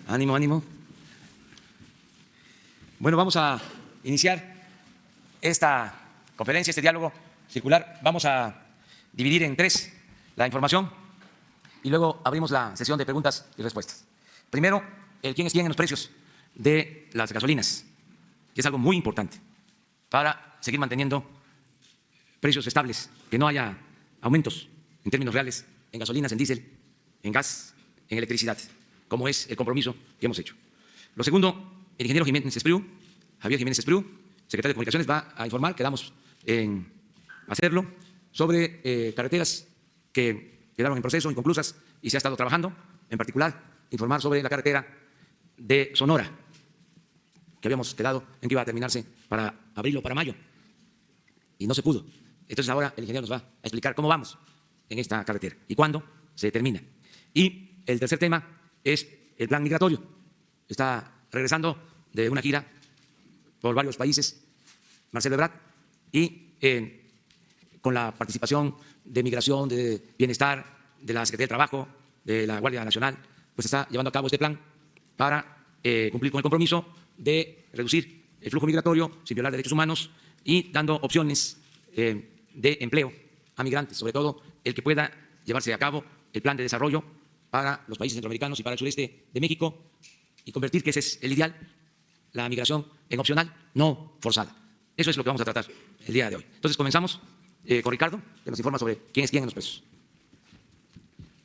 Ánimo, ánimo. Bueno, vamos a iniciar esta conferencia, este diálogo circular. Vamos a dividir en tres la información y luego abrimos la sesión de preguntas y respuestas. Primero, el quién es quién en los precios de las gasolinas, que es algo muy importante para seguir manteniendo precios estables, que no haya aumentos en términos reales en gasolinas, en diésel, en gas, en electricidad, como es el compromiso que hemos hecho. Lo segundo, el ingeniero Javier Jiménez Espriu, secretario de Comunicaciones, va a informar, quedamos en hacerlo, sobre carreteras que quedaron en proceso, inconclusas, y se ha estado trabajando, en particular, informar sobre la carretera de Sonora, que habíamos quedado en que iba a terminarse para abril o para mayo, y no se pudo. Entonces ahora el ingeniero nos va a explicar cómo vamos en esta carretera y cuándo se termina. Y el tercer tema es el plan migratorio. Está regresando de una gira por varios países Marcelo Ebrard y con la participación de Migración, de Bienestar, de la Secretaría de Trabajo, de la Guardia Nacional, pues está llevando a cabo este plan para cumplir con el compromiso de reducir el flujo migratorio sin violar derechos humanos y dando opciones de empleo a migrantes, sobre todo el que pueda llevarse a cabo el plan de desarrollo para los países centroamericanos y para el sureste de México y convertir, que ese es el ideal, la migración en opcional, no forzada. Eso es lo que vamos a tratar el día de hoy. Entonces comenzamos con Ricardo, que nos informa sobre quién es quién en los precios.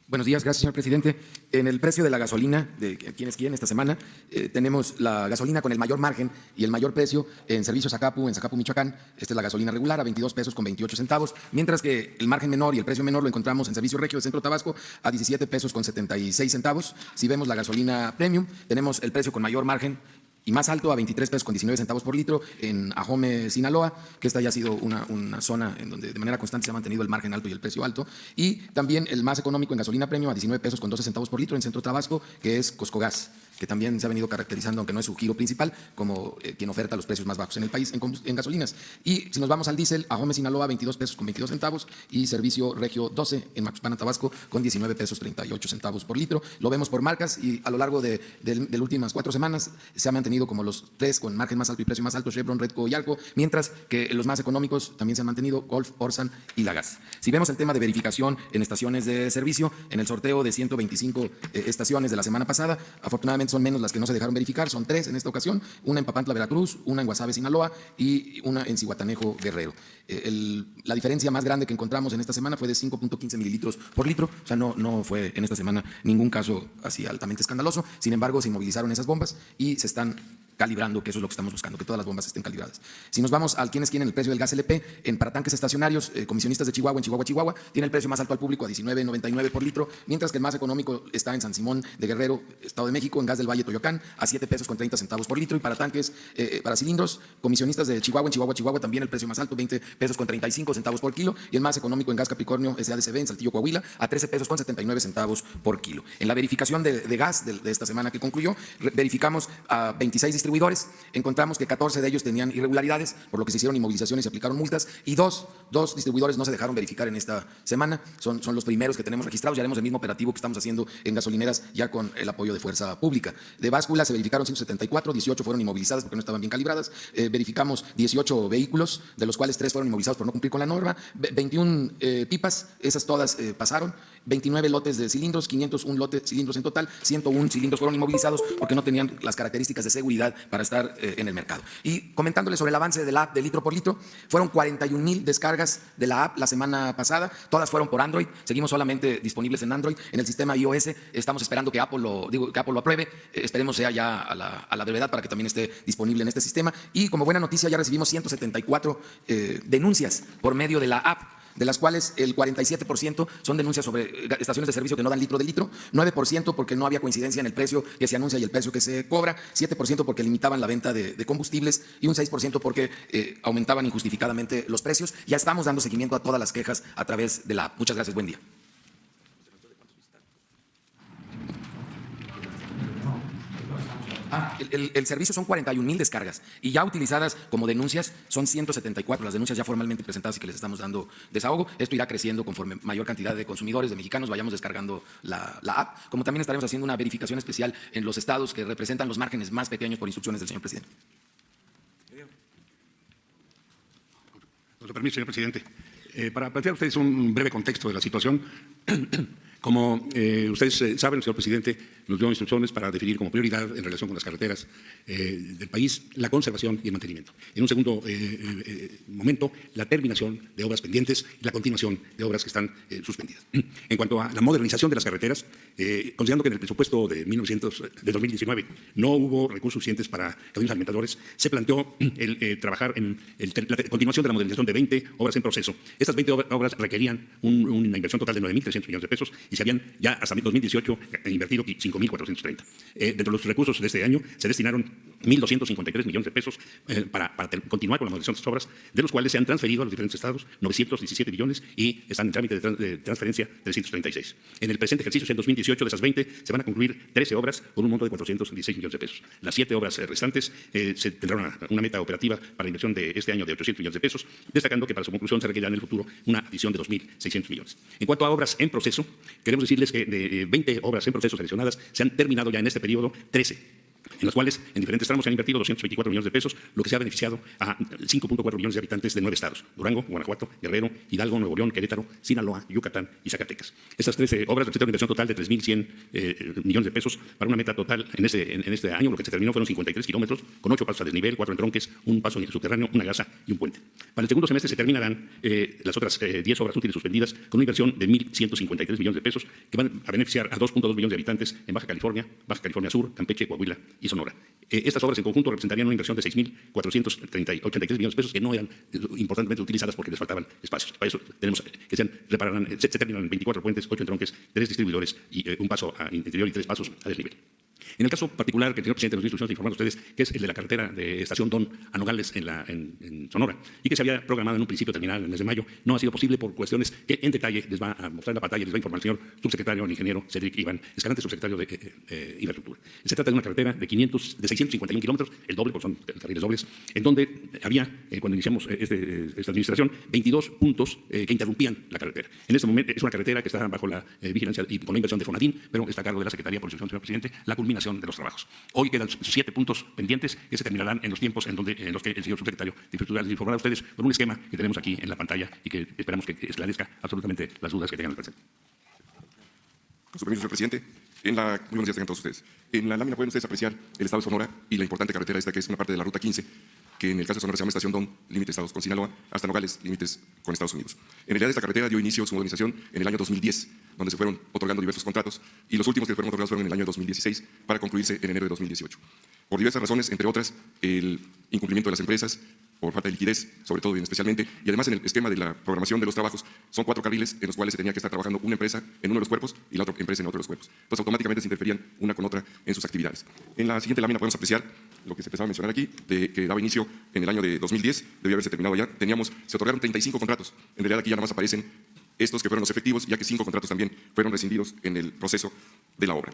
Buenos días, gracias, señor presidente. En el precio de la gasolina, de quién es quién esta semana, tenemos la gasolina con el mayor margen y el mayor precio en servicios Zacapu, en Zacapu, Michoacán. Esta es la gasolina regular a 22 pesos con 28 centavos, mientras que el margen menor y el precio menor lo encontramos en servicio regio de Centro Tabasco a 17 pesos con 76 centavos. Si vemos la gasolina premium, tenemos el precio con mayor margen y más alto a 23 pesos con 19 centavos por litro en Ajome, Sinaloa, que esta ya ha sido una zona en donde de manera constante se ha mantenido el margen alto y el precio alto. Y también el más económico en gasolina premium a 19 pesos con 12 centavos por litro en Centro Tabasco, que es Coscogas, que también se ha venido caracterizando, aunque no es su giro principal, como quien oferta los precios más bajos en el país en gasolinas. Y si nos vamos al diésel, Ajome, Sinaloa, 22 pesos con 22 centavos y Servicio Regio 12 en Macuspana, Tabasco, con 19 pesos 38 centavos por litro. Lo vemos por marcas y a lo largo de las últimas 4 semanas se ha mantenido como los tres con margen más alto y precio más alto, Chevron, Redco y Arco, mientras que los más económicos también se han mantenido Golf, Orsan y Lagas. Si vemos el tema de verificación en estaciones de servicio, en el sorteo de 125 estaciones de la semana pasada, afortunadamente son menos las que no se dejaron verificar, son 3 en esta ocasión, una en Papantla, Veracruz, una en Guasave, Sinaloa y una en Zihuatanejo, Guerrero. La diferencia más grande que encontramos en esta semana fue de 5.15 mililitros por litro, o sea, no fue en esta semana ningún caso así altamente escandaloso. Sin embargo, se inmovilizaron esas bombas y se están calibrando, que eso es lo que estamos buscando, que todas las bombas estén calibradas. Si nos vamos al quién es quién en el precio del gas LP, para tanques estacionarios, comisionistas de Chihuahua, en Chihuahua, tiene el precio más alto al público a 19.99 por litro, mientras que el más económico está en San Simón de Guerrero, Estado de México, en gas del Valle Toyocán, a 7 pesos con 30 centavos por litro, y para tanques, para cilindros, comisionistas de Chihuahua, en Chihuahua, también el precio más alto, 20 pesos con 35 centavos por kilo, y el más económico en gas Capricornio, SADCB, en Saltillo, Coahuila, a 13 pesos con 79 centavos por kilo. En la verificación de gas de esta semana que concluyó, verificamos a 26 distribuidores, encontramos que 14 de ellos tenían irregularidades, por lo que se hicieron inmovilizaciones y aplicaron multas, y dos distribuidores no se dejaron verificar en esta semana. Son los primeros que tenemos registrados. Ya haremos el mismo operativo que estamos haciendo en gasolineras, ya con el apoyo de Fuerza Pública. De báscula se verificaron 174, 18 fueron inmovilizadas porque no estaban bien calibradas. Verificamos 18 vehículos, de los cuales 3 fueron inmovilizados por no cumplir con la norma, 21 pipas, esas todas pasaron, 29 lotes de cilindros, 501 lotes de cilindros en total, 101 cilindros fueron inmovilizados porque no tenían las características de seguridad para estar en el mercado. Y comentándole sobre el avance de la app de litro por litro, fueron 41,000 descargas de la app la semana pasada, todas fueron por Android, seguimos solamente disponibles en Android, en el sistema iOS estamos esperando que Apple lo apruebe, esperemos sea ya a la brevedad para que también esté disponible en este sistema. Y como buena noticia ya recibimos 174 denuncias por medio de la app, de las cuales el 47% son denuncias sobre estaciones de servicio que no dan litro de litro, 9% porque no había coincidencia en el precio que se anuncia y el precio que se cobra, 7% porque limitaban la venta de combustibles y un 6% porque aumentaban injustificadamente los precios. Ya estamos dando seguimiento a todas las quejas a través de la app. Muchas gracias, buen día. El servicio son 41,000 descargas y ya utilizadas como denuncias son 174 las denuncias ya formalmente presentadas y que les estamos dando desahogo. Esto irá creciendo conforme mayor cantidad de consumidores, de mexicanos, vayamos descargando la app, como también estaremos haciendo una verificación especial en los estados que representan los márgenes más pequeños por instrucciones del señor presidente. Con su permiso, señor presidente. Para plantear a ustedes un breve contexto de la situación, como ustedes saben, el señor presidente nos dio instrucciones para definir como prioridad en relación con las carreteras del país la conservación y el mantenimiento. En un segundo momento, la terminación de obras pendientes y la continuación de obras que están suspendidas. En cuanto a la modernización de las carreteras, considerando que en el presupuesto de 2019 no hubo recursos suficientes para caminos alimentadores, se planteó el trabajar en la continuación de la modernización de 20 obras en proceso. Estas 20 obras requerían una inversión total de 9.300 millones de pesos y se habían ya hasta 2018 invertido 5.430. Dentro de los recursos de este año se destinaron 1.253 millones de pesos para continuar con la modernización de estas obras, de los cuales se han transferido a los diferentes estados 917 millones y están en trámite de transferencia 336. En el presente ejercicio, en 2018, de esas 20, se van a concluir 13 obras por un monto de 416 millones de pesos. Las 7 obras restantes se tendrán una meta operativa para la inversión de este año de 800 millones de pesos, destacando que para su conclusión se requerirá en el futuro una adición de 2.600 millones. En cuanto a obras en proceso, queremos decirles que de 20 obras en proceso seleccionadas se han terminado ya en este periodo 13, en los cuales en diferentes tramos se han invertido 224 millones de pesos, lo que se ha beneficiado a 5.4 millones de habitantes de 9 estados: Durango, Guanajuato, Guerrero, Hidalgo, Nuevo León, Querétaro, Sinaloa, Yucatán y Zacatecas. Estas 13 obras representan una inversión total de 3.100 millones de pesos para una meta total en este año. Lo que se terminó fueron 53 kilómetros con 8 pasos a desnivel, 4 entronques, un paso subterráneo, una gasa y un puente. Para el segundo semestre se terminarán las otras 10 obras útiles suspendidas con una inversión de 1.153 millones de pesos que van a beneficiar a 2.2 millones de habitantes en Baja California Sur, Campeche, Coahuila y Sonora. Estas obras en conjunto representarían una inversión de 6.483 millones de pesos que no eran importantemente utilizadas porque les faltaban espacios. Para eso tenemos que se terminan 24 puentes, 8 entronques, 3 distribuidores y un paso interior y 3 pasos a desnivel. En el caso particular que el señor presidente nos dio instrucciones de informar a ustedes, que es el de la carretera de Estación Don a Nogales en Sonora, y que se había programado en un principio terminar en el mes de mayo, no ha sido posible por cuestiones que en detalle les va a mostrar en la pantalla, les va a informar el señor subsecretario, el ingeniero Cedric Iván Escalante, subsecretario de Infraestructura. Se trata de una carretera de 651 kilómetros, el doble, porque son carriles dobles, en donde había, cuando iniciamos esta administración, 22 puntos que interrumpían la carretera. En este momento es una carretera que está bajo la vigilancia y con la inversión de Fonadín, pero está a cargo de la Secretaría por instrucción del señor presidente, la culminación de los trabajos. Hoy quedan 7 puntos pendientes que se terminarán en los tiempos en los que el señor subsecretario de Infraestructura les informará a ustedes por un esquema que tenemos aquí en la pantalla y que esperamos que esclarezca absolutamente las dudas que tengan al presente. Con su permiso, señor presidente. Muy buenos días tengan todos ustedes. En la lámina pueden ustedes apreciar el estado de Sonora y la importante carretera esta que es una parte de la Ruta 15, que en el caso de Sonora se llama Estación Don, límites estados con Sinaloa, hasta Nogales, límites con Estados Unidos. En realidad esta carretera dio inicio a su modernización en el año 2010, donde se fueron otorgando diversos contratos, y los últimos que fueron otorgados fueron en el año 2016 para concluirse en enero de 2018. Por diversas razones, entre otras, el incumplimiento de las empresas, por falta de liquidez, sobre todo y especialmente, y además en el esquema de la programación de los trabajos, son 4 carriles en los cuales se tenía que estar trabajando una empresa en uno de los cuerpos y la otra empresa en otro de los cuerpos. Entonces automáticamente se interferían una con otra en sus actividades. En la siguiente lámina podemos apreciar lo que se empezaba a mencionar aquí, que daba inicio en el año de 2010, debía haberse terminado ya. Se otorgaron 35 contratos. En realidad aquí ya nada más aparecen estos que fueron los efectivos, ya que 5 contratos también fueron rescindidos en el proceso de la obra.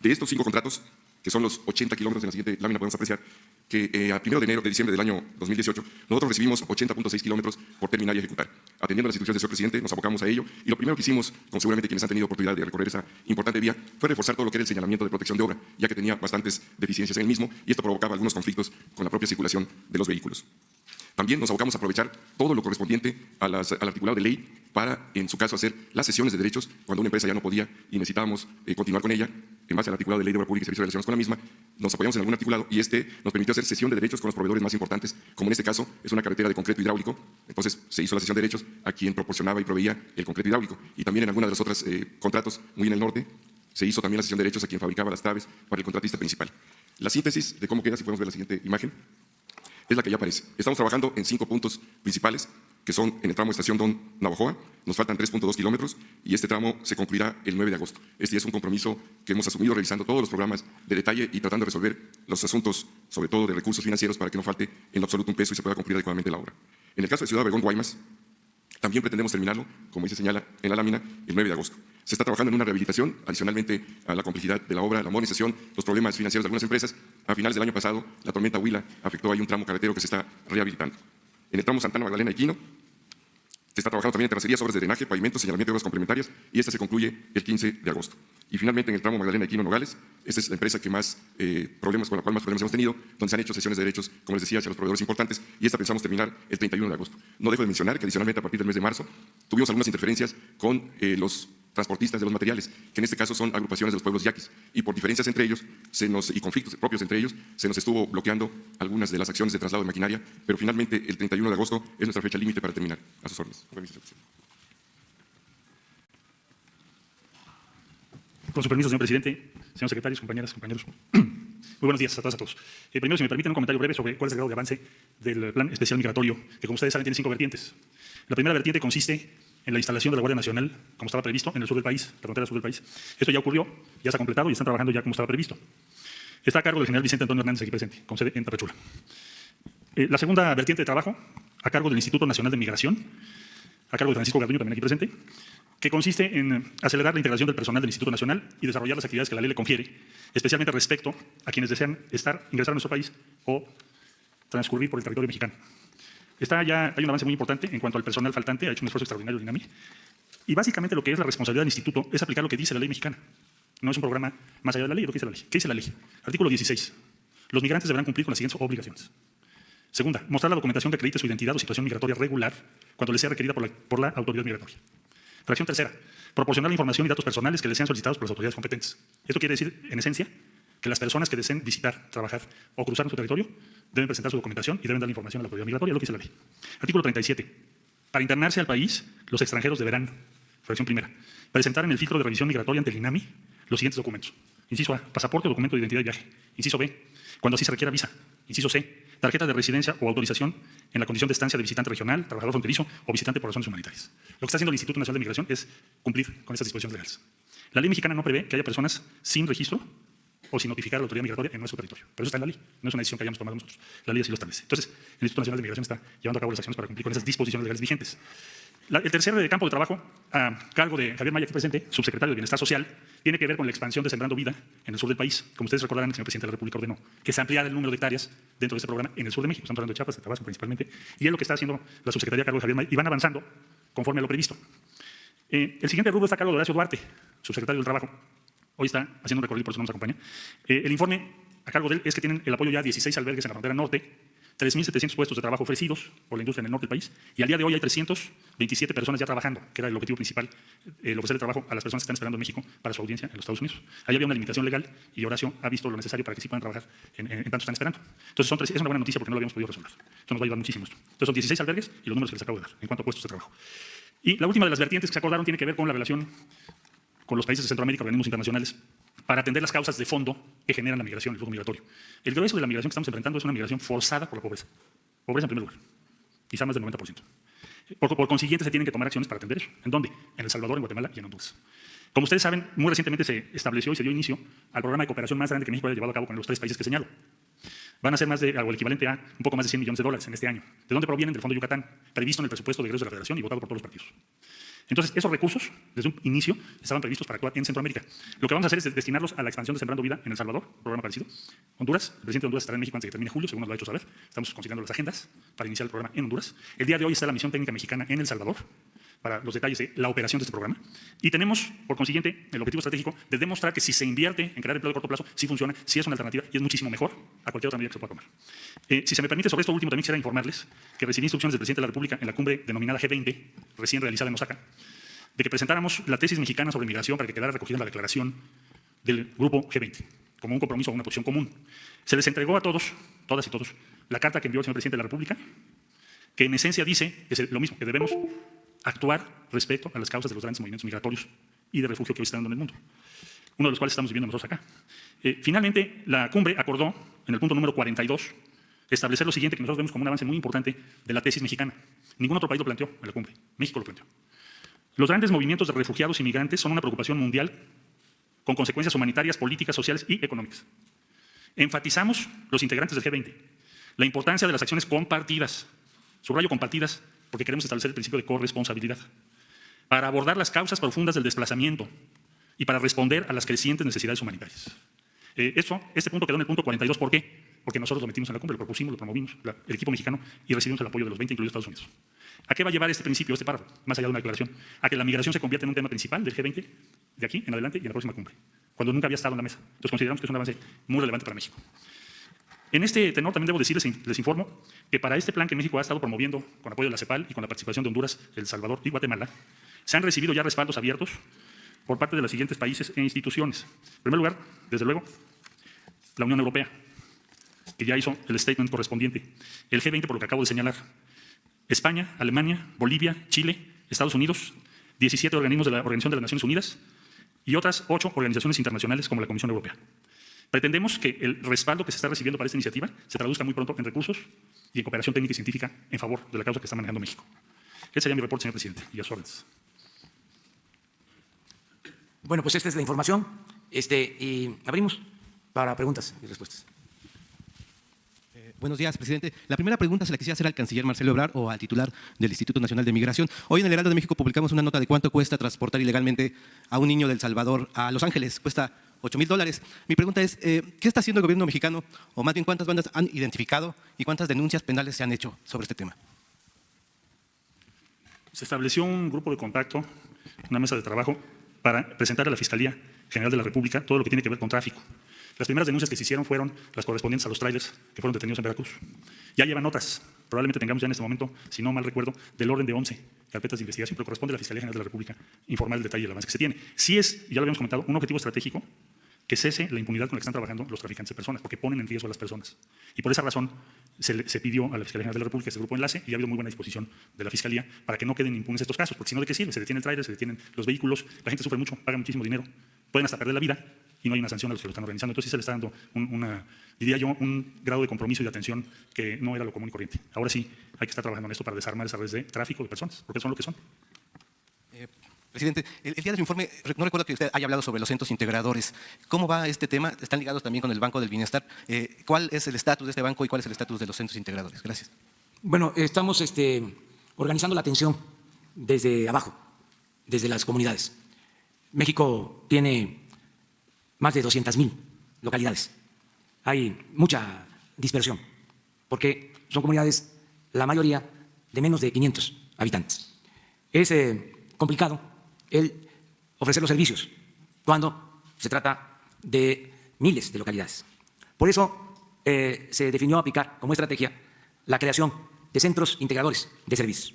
De estos 5 contratos, que son los 80 kilómetros, en la siguiente lámina podemos apreciar que a 1 de diciembre del año 2018 nosotros recibimos 80.6 kilómetros por terminar y ejecutar. Atendiendo a las instrucciones del señor presidente, nos abocamos a ello y lo primero que hicimos, como seguramente quienes han tenido oportunidad de recorrer esa importante vía, fue reforzar todo lo que era el señalamiento de protección de obra, ya que tenía bastantes deficiencias en el mismo y esto provocaba algunos conflictos con la propia circulación de los vehículos. También nos abocamos a aprovechar todo lo correspondiente al articulado de ley para, en su caso, hacer las cesiones de derechos cuando una empresa ya no podía y necesitábamos continuar con ella. En base al articulado de ley de obra pública y servicios relacionados con la misma, nos apoyamos en algún articulado y este nos permitió hacer cesión de derechos con los proveedores más importantes, como en este caso es una carretera de concreto hidráulico. Entonces se hizo la cesión de derechos a quien proporcionaba y proveía el concreto hidráulico. Y también en alguna de los otros contratos muy en el norte se hizo también la cesión de derechos a quien fabricaba las traves para el contratista principal. La síntesis de cómo queda, si podemos ver la siguiente imagen, es la que ya aparece. Estamos trabajando en 5 puntos principales, que son en el tramo Estación Don Navajoa. Nos faltan 3.2 kilómetros y este tramo se concluirá el 9 de agosto. Este ya es un compromiso que hemos asumido revisando todos los programas de detalle y tratando de resolver los asuntos, sobre todo de recursos financieros, para que no falte en lo absoluto un peso y se pueda cumplir adecuadamente la obra. En el caso de Ciudad Obregón, Guaymas, también pretendemos terminarlo, como ahí se señala en la lámina, el 9 de agosto. Se está trabajando en una rehabilitación, adicionalmente a la complejidad de la obra, la modernización, los problemas financieros de algunas empresas. A finales del año pasado, la tormenta Huila afectó ahí un tramo carretero que se está rehabilitando. En el tramo Santana, Magdalena y Quino, se está trabajando también en terracerías, obras de drenaje, pavimento, señalamiento de obras complementarias, y esta se concluye el 15 de agosto. Y finalmente, en el tramo Magdalena y Quino, Nogales, esta es la empresa que más problemas, con la cual más problemas hemos tenido, donde se han hecho cesiones de derechos, como les decía, hacia los proveedores importantes, y esta pensamos terminar el 31 de agosto. No dejo de mencionar que adicionalmente, a partir del mes de marzo, tuvimos algunas interferencias con los transportistas de los materiales, que en este caso son agrupaciones de los pueblos yaquis, y por diferencias entre ellos y conflictos propios entre ellos, se nos estuvo bloqueando algunas de las acciones de traslado de maquinaria, pero finalmente el 31 de agosto es nuestra fecha límite para terminar. A sus órdenes. Con su permiso, señor presidente, señores secretarios, compañeras, compañeros. Muy buenos días a todas y a todos. Primero, si me permiten, un comentario breve sobre cuál es el grado de avance del Plan Especial Migratorio, que como ustedes saben tiene 5 vertientes. La primera vertiente consiste en la instalación de la Guardia Nacional, como estaba previsto, en el sur del país, la frontera sur del país. Esto ya ocurrió, ya se ha completado y están trabajando ya como estaba previsto. Está a cargo del general Vicente Antonio Hernández, aquí presente, con sede en Tapachula. La segunda vertiente de trabajo, a cargo del Instituto Nacional de Migración, a cargo de Francisco Garduño, también aquí presente, que consiste en acelerar la integración del personal del Instituto Nacional y desarrollar las actividades que la ley le confiere, especialmente respecto a quienes desean ingresar a nuestro país o transcurrir por el territorio mexicano. Hay un avance muy importante en cuanto al personal faltante, ha hecho un esfuerzo extraordinario el INAMI, y básicamente lo que es la responsabilidad del instituto es aplicar lo que dice la ley mexicana. No es un programa más allá de la ley, lo que dice la ley. ¿Qué dice la ley? Artículo 16. Los migrantes deberán cumplir con las siguientes obligaciones. Segunda, mostrar la documentación que acredite su identidad o situación migratoria regular cuando les sea requerida por la autoridad migratoria. Fracción tercera, proporcionar la información y datos personales que les sean solicitados por las autoridades competentes. Esto quiere decir, en esencia, que las personas que deseen visitar, trabajar o cruzar nuestro territorio deben presentar su documentación y deben dar la información a la autoridad migratoria, lo que dice la ley. Artículo 37. Para internarse al país, los extranjeros deberán, fracción primera, presentar en el filtro de revisión migratoria ante el INAMI los siguientes documentos. Inciso A, pasaporte o documento de identidad y viaje. Inciso B, cuando así se requiera visa. Inciso C, tarjeta de residencia o autorización en la condición de estancia de visitante regional, trabajador fronterizo o visitante por razones humanitarias. Lo que está haciendo el Instituto Nacional de Migración es cumplir con estas disposiciones legales. La ley mexicana no prevé que haya personas sin registro o sin notificar a la autoridad migratoria en nuestro territorio. Pero eso está en la ley, no es una decisión que hayamos tomado nosotros. La ley así lo establece. Entonces, el Instituto Nacional de Migración está llevando a cabo las acciones para cumplir con esas disposiciones legales vigentes. El tercer campo de trabajo, a cargo de Javier Maya, aquí presente, subsecretario de Bienestar Social, tiene que ver con la expansión de Sembrando Vida en el sur del país. Como ustedes recordarán, el señor presidente de la República ordenó que se ampliara el número de hectáreas dentro de este programa en el sur de México. Estamos hablando de Chiapas, de Tabasco principalmente, y es lo que está haciendo la subsecretaría a cargo de Javier Maya, y van avanzando conforme a lo previsto. El siguiente rubro está a cargo de Horacio Duarte, subsecretario del Trabajo. Hoy está haciendo un recorrido, por eso no nos acompaña. El informe a cargo de él es que tienen el apoyo ya a 16 albergues en la frontera norte, 3.700 puestos de trabajo ofrecidos por la industria en el norte del país, y al día de hoy hay 327 personas ya trabajando, que era el objetivo principal, el ofrecer el trabajo a las personas que están esperando en México para su audiencia en los Estados Unidos. Ahí había una limitación legal y Horacio ha visto lo necesario para que sí puedan trabajar en tanto están esperando. Entonces, es una buena noticia porque no lo habíamos podido resolver. Esto nos va a ayudar muchísimo. Entonces, son 16 albergues y los números que les acabo de dar en cuanto a puestos de trabajo. Y la última de las vertientes que se acordaron tiene que ver con la relación con los países de Centroamérica, organismos internacionales, para atender las causas de fondo que generan la migración, el flujo migratorio. El grueso de la migración que estamos enfrentando es una migración forzada por la pobreza. Pobreza en primer lugar, quizá más del 90%. Por consiguiente, se tienen que tomar acciones para atender eso. ¿En dónde? En El Salvador, en Guatemala y en Honduras. Como ustedes saben, muy recientemente se estableció y se dio inicio al programa de cooperación más grande que México haya llevado a cabo con los 3 países que señalo. Van a ser más de algo equivalente a un poco más de $100 millones en este año. ¿De dónde provienen? Del Fondo Yucatán, previsto en el presupuesto de egresos de la Federación y votado por todos los partidos. Entonces, esos recursos, desde un inicio, estaban previstos para actuar en Centroamérica. Lo que vamos a hacer es destinarlos a la expansión de Sembrando Vida en El Salvador, programa parecido. Honduras, el presidente de Honduras estará en México antes de que termine julio, según nos lo ha hecho saber. Estamos conciliando las agendas para iniciar el programa en Honduras. El día de hoy está la misión técnica mexicana en El Salvador, para los detalles de la operación de este programa. Y tenemos, por consiguiente, el objetivo estratégico de demostrar que si se invierte en crear empleo de corto plazo, sí funciona, sí es una alternativa y es muchísimo mejor a cualquier otra medida que se pueda tomar. Si se me permite, sobre esto último también quisiera informarles que recibí instrucciones del presidente de la República en la cumbre denominada G20, recién realizada en Osaka, de que presentáramos la tesis mexicana sobre migración para que quedara recogida en la declaración del grupo G20, como un compromiso o una posición común. Se les entregó a todos, todas y todos, la carta que envió el señor presidente de la República, que en esencia dice que es lo mismo, que debemos actuar respecto a las causas de los grandes movimientos migratorios y de refugio que hoy están dando en el mundo, uno de los cuales estamos viviendo nosotros acá. Finalmente, la cumbre acordó, en el punto número 42, establecer lo siguiente, que nosotros vemos como un avance muy importante de la tesis mexicana. Ningún otro país lo planteó en la cumbre, México lo planteó. Los grandes movimientos de refugiados y migrantes son una preocupación mundial con consecuencias humanitarias, políticas, sociales y económicas. Enfatizamos, los integrantes del G20, la importancia de las acciones compartidas, subrayo compartidas, porque queremos establecer el principio de corresponsabilidad, para abordar las causas profundas del desplazamiento y para responder a las crecientes necesidades humanitarias. Este punto quedó en el punto 42. ¿Por qué? Porque nosotros lo metimos en la cumbre, lo propusimos, lo promovimos, el equipo mexicano, y recibimos el apoyo de los 20, incluidos Estados Unidos. ¿A qué va a llevar este principio, este párrafo, más allá de una declaración? A que la migración se convierta en un tema principal del G20 de aquí en adelante y en la próxima cumbre, cuando nunca había estado en la mesa. Entonces consideramos que es un avance muy relevante para México. En este tenor también debo decirles, les informo, que para este plan que México ha estado promoviendo con apoyo de la CEPAL y con la participación de Honduras, El Salvador y Guatemala, se han recibido ya respaldos abiertos por parte de los siguientes países e instituciones. En primer lugar, desde luego, la Unión Europea, que ya hizo el statement correspondiente. El G20, por lo que acabo de señalar. España, Alemania, Bolivia, Chile, Estados Unidos, 17 organismos de la Organización de las Naciones Unidas y otras 8 organizaciones internacionales como la Comisión Europea. Pretendemos que el respaldo que se está recibiendo para esta iniciativa se traduzca muy pronto en recursos y en cooperación técnica y científica en favor de la causa que está manejando México. Ese sería mi reporte, señor presidente, y a sus órdenes. Bueno, pues esta es la información y abrimos para preguntas y respuestas. Buenos días, presidente. La primera pregunta se la quisiera hacer al canciller Marcelo Ebrard o al titular del Instituto Nacional de Migración. Hoy en el Heraldo de México publicamos una nota de cuánto cuesta transportar ilegalmente a un niño de El Salvador a Los Ángeles. Cuesta $8,000. Mi pregunta es, ¿qué está haciendo el gobierno mexicano? O más bien, ¿cuántas bandas han identificado y cuántas denuncias penales se han hecho sobre este tema? Se estableció un grupo de contacto, una mesa de trabajo, para presentar a la Fiscalía General de la República todo lo que tiene que ver con tráfico. Las primeras denuncias que se hicieron fueron las correspondientes a los trailers que fueron detenidos en Veracruz. Ya llevan otras. Probablemente tengamos ya en este momento, si no mal recuerdo, del orden de 11 carpetas de investigación, pero corresponde a la Fiscalía General de la República informar el detalle del avance que se tiene. Sí es, ya lo habíamos comentado, un objetivo estratégico que cese la impunidad con la que están trabajando los traficantes de personas, porque ponen en riesgo a las personas. Y por esa razón se pidió a la Fiscalía General de la República ese grupo de enlace y ha habido muy buena disposición de la Fiscalía para que no queden impunes estos casos, porque si no, ¿de qué sirve? Se detiene el trailer, se detienen los vehículos, la gente sufre mucho, paga muchísimo dinero, pueden hasta perder la vida y no hay una sanción a los que lo están organizando. Entonces sí se le está dando diría yo, un grado de compromiso y de atención que no era lo común y corriente. Ahora sí hay que estar trabajando en esto para desarmar esa red de tráfico de personas, porque son lo que son. Presidente, el día del informe, no recuerdo que usted haya hablado sobre los centros integradores. ¿Cómo va este tema? ¿Están ligados también con el Banco del Bienestar? ¿Cuál es el estatus de este banco y cuál es el estatus de los centros integradores? Gracias. Bueno, estamos organizando la atención desde abajo, desde las comunidades. México tiene más de 200,000 localidades. Hay mucha dispersión, porque son comunidades, la mayoría, de menos de 500 habitantes. Es complicado el ofrecer los servicios cuando se trata de miles de localidades. Por eso se definió aplicar como estrategia la creación de centros integradores de servicios,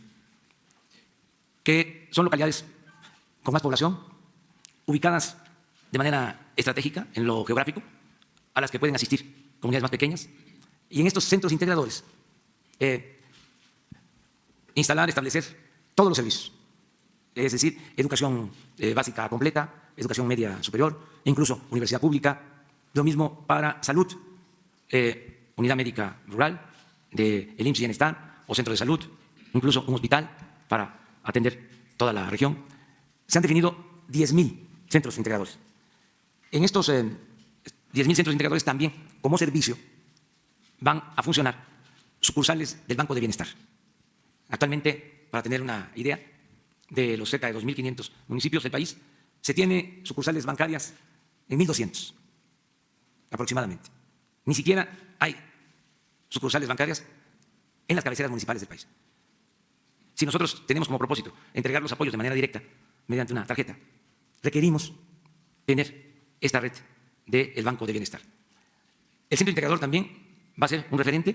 que son localidades con más población, ubicadas de manera estratégica en lo geográfico, a las que pueden asistir comunidades más pequeñas, y en estos centros integradores instalar, establecer todos los servicios, es decir, educación básica completa, educación media superior, e incluso universidad pública, lo mismo para salud, unidad médica rural, del IMSS y Bienestar, o centro de salud, incluso un hospital para atender toda la región. Se han definido 10,000 centros integradores. En estos 10,000 centros integradores también, como servicio, van a funcionar sucursales del Banco de Bienestar. Actualmente, para tener una idea, de los cerca de 2.500 municipios del país, se tiene sucursales bancarias en 1.200 aproximadamente. Ni siquiera hay sucursales bancarias en las cabeceras municipales del país. Si nosotros tenemos como propósito entregar los apoyos de manera directa mediante una tarjeta, requerimos tener esta red del Banco de Bienestar. El centro integrador también va a ser un referente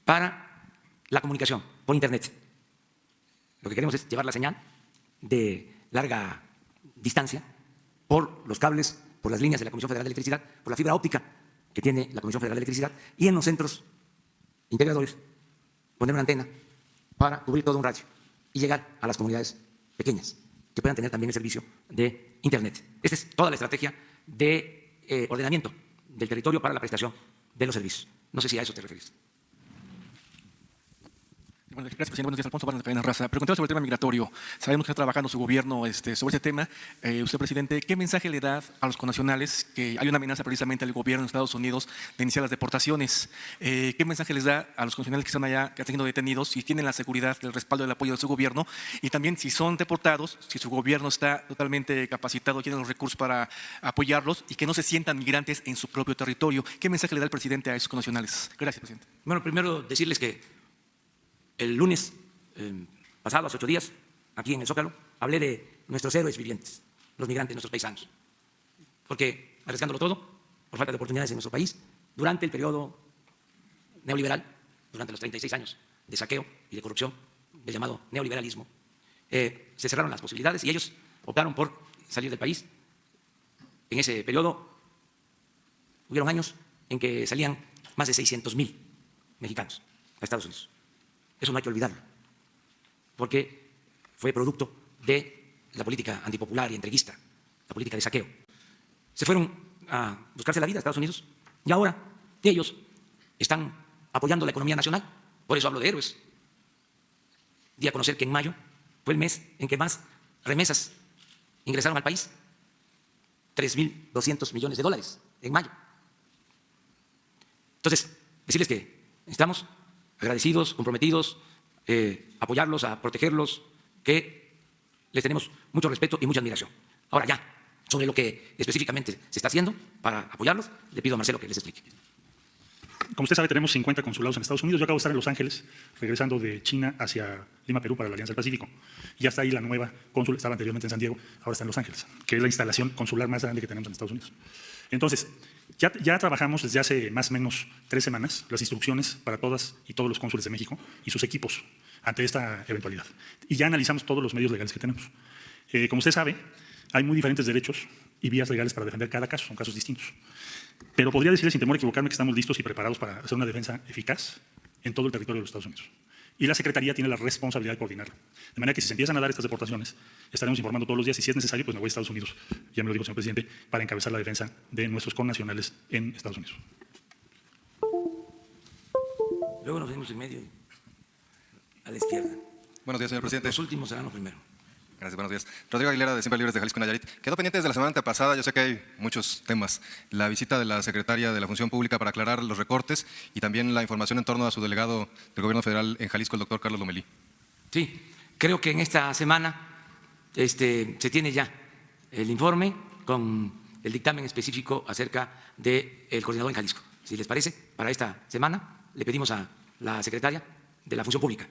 para la comunicación por Internet. Lo que queremos es llevar la señal de larga distancia por los cables, por las líneas de la Comisión Federal de Electricidad, por la fibra óptica que tiene la Comisión Federal de Electricidad, y en los centros integradores poner una antena para cubrir todo un radio y llegar a las comunidades pequeñas que puedan tener también el servicio de Internet. Esta es toda la estrategia de ordenamiento del territorio para la prestación de los servicios. No sé si a eso te refieres. Bueno, gracias, presidente. Buenos días, Alfonso Barnes de Cadena Raza. Preguntarle sobre el tema migratorio. Sabemos que está trabajando su gobierno sobre ese tema. Usted, presidente, ¿qué mensaje le da a los connacionales que hay una amenaza precisamente al gobierno de Estados Unidos de iniciar las deportaciones? ¿Qué mensaje les da a los connacionales que están allá, que están siendo detenidos, si tienen la seguridad, el respaldo, el apoyo de su gobierno? Y también, si son deportados, si su gobierno está totalmente capacitado, tiene los recursos para apoyarlos y que no se sientan migrantes en su propio territorio. ¿Qué mensaje le da el presidente a esos connacionales? Gracias, presidente. Bueno, primero decirles que el lunes pasado, hace 8 días, aquí en el Zócalo, hablé de nuestros héroes vivientes, los migrantes, nuestros paisanos, porque arriesgándolo todo, por falta de oportunidades en nuestro país, durante el periodo neoliberal, durante los 36 años de saqueo y de corrupción del llamado neoliberalismo, se cerraron las posibilidades y ellos optaron por salir del país. En ese periodo hubieron años en que salían más de 600.000 mexicanos a Estados Unidos. Eso no hay que olvidarlo, porque fue producto de la política antipopular y entreguista, la política de saqueo. Se fueron a buscarse la vida a Estados Unidos y ahora ellos están apoyando la economía nacional. Por eso hablo de héroes. Di a conocer que en mayo fue el mes en que más remesas ingresaron al país, 3.200 millones de dólares en mayo. Entonces, decirles que estamos agradecidos, comprometidos, apoyarlos, a protegerlos, que les tenemos mucho respeto y mucha admiración. Ahora ya, sobre lo que específicamente se está haciendo para apoyarlos, le pido a Marcelo que les explique. Como usted sabe, tenemos 50 consulados en Estados Unidos. Yo acabo de estar en Los Ángeles, regresando de China hacia Lima, Perú, para la Alianza del Pacífico. Y ya está ahí la nueva cónsul, estaba anteriormente en San Diego, ahora está en Los Ángeles, que es la instalación consular más grande que tenemos en Estados Unidos. Entonces, ya trabajamos desde hace más o menos 3 semanas las instrucciones para todas y todos los cónsules de México y sus equipos ante esta eventualidad. Y ya analizamos todos los medios legales que tenemos. Como usted sabe, hay muy diferentes derechos y vías legales para defender cada caso, son casos distintos. Pero podría decirle sin temor a equivocarme que estamos listos y preparados para hacer una defensa eficaz en todo el territorio de los Estados Unidos. Y la Secretaría tiene la responsabilidad de coordinarlo. De manera que si se empiezan a dar estas deportaciones, estaremos informando todos los días y si es necesario, pues me voy a Estados Unidos, ya me lo dijo, señor presidente, para encabezar la defensa de nuestros connacionales en Estados Unidos. Luego nos vemos en medio, a la izquierda. Buenos días, señor presidente. Los últimos serán los primeros. Gracias, buenos días. Rodrigo Aguilera, de Siempre Libres de Jalisco, Nayarit. Quedó pendiente desde la semana pasada, yo sé que hay muchos temas. La visita de la secretaria de la Función Pública para aclarar los recortes y también la información en torno a su delegado del Gobierno Federal en Jalisco, el doctor Carlos Lomelí. Sí, creo que en esta semana se tiene ya el informe con el dictamen específico acerca del coordinador en Jalisco. Si les parece, para esta semana le pedimos a la secretaria de la Función Pública,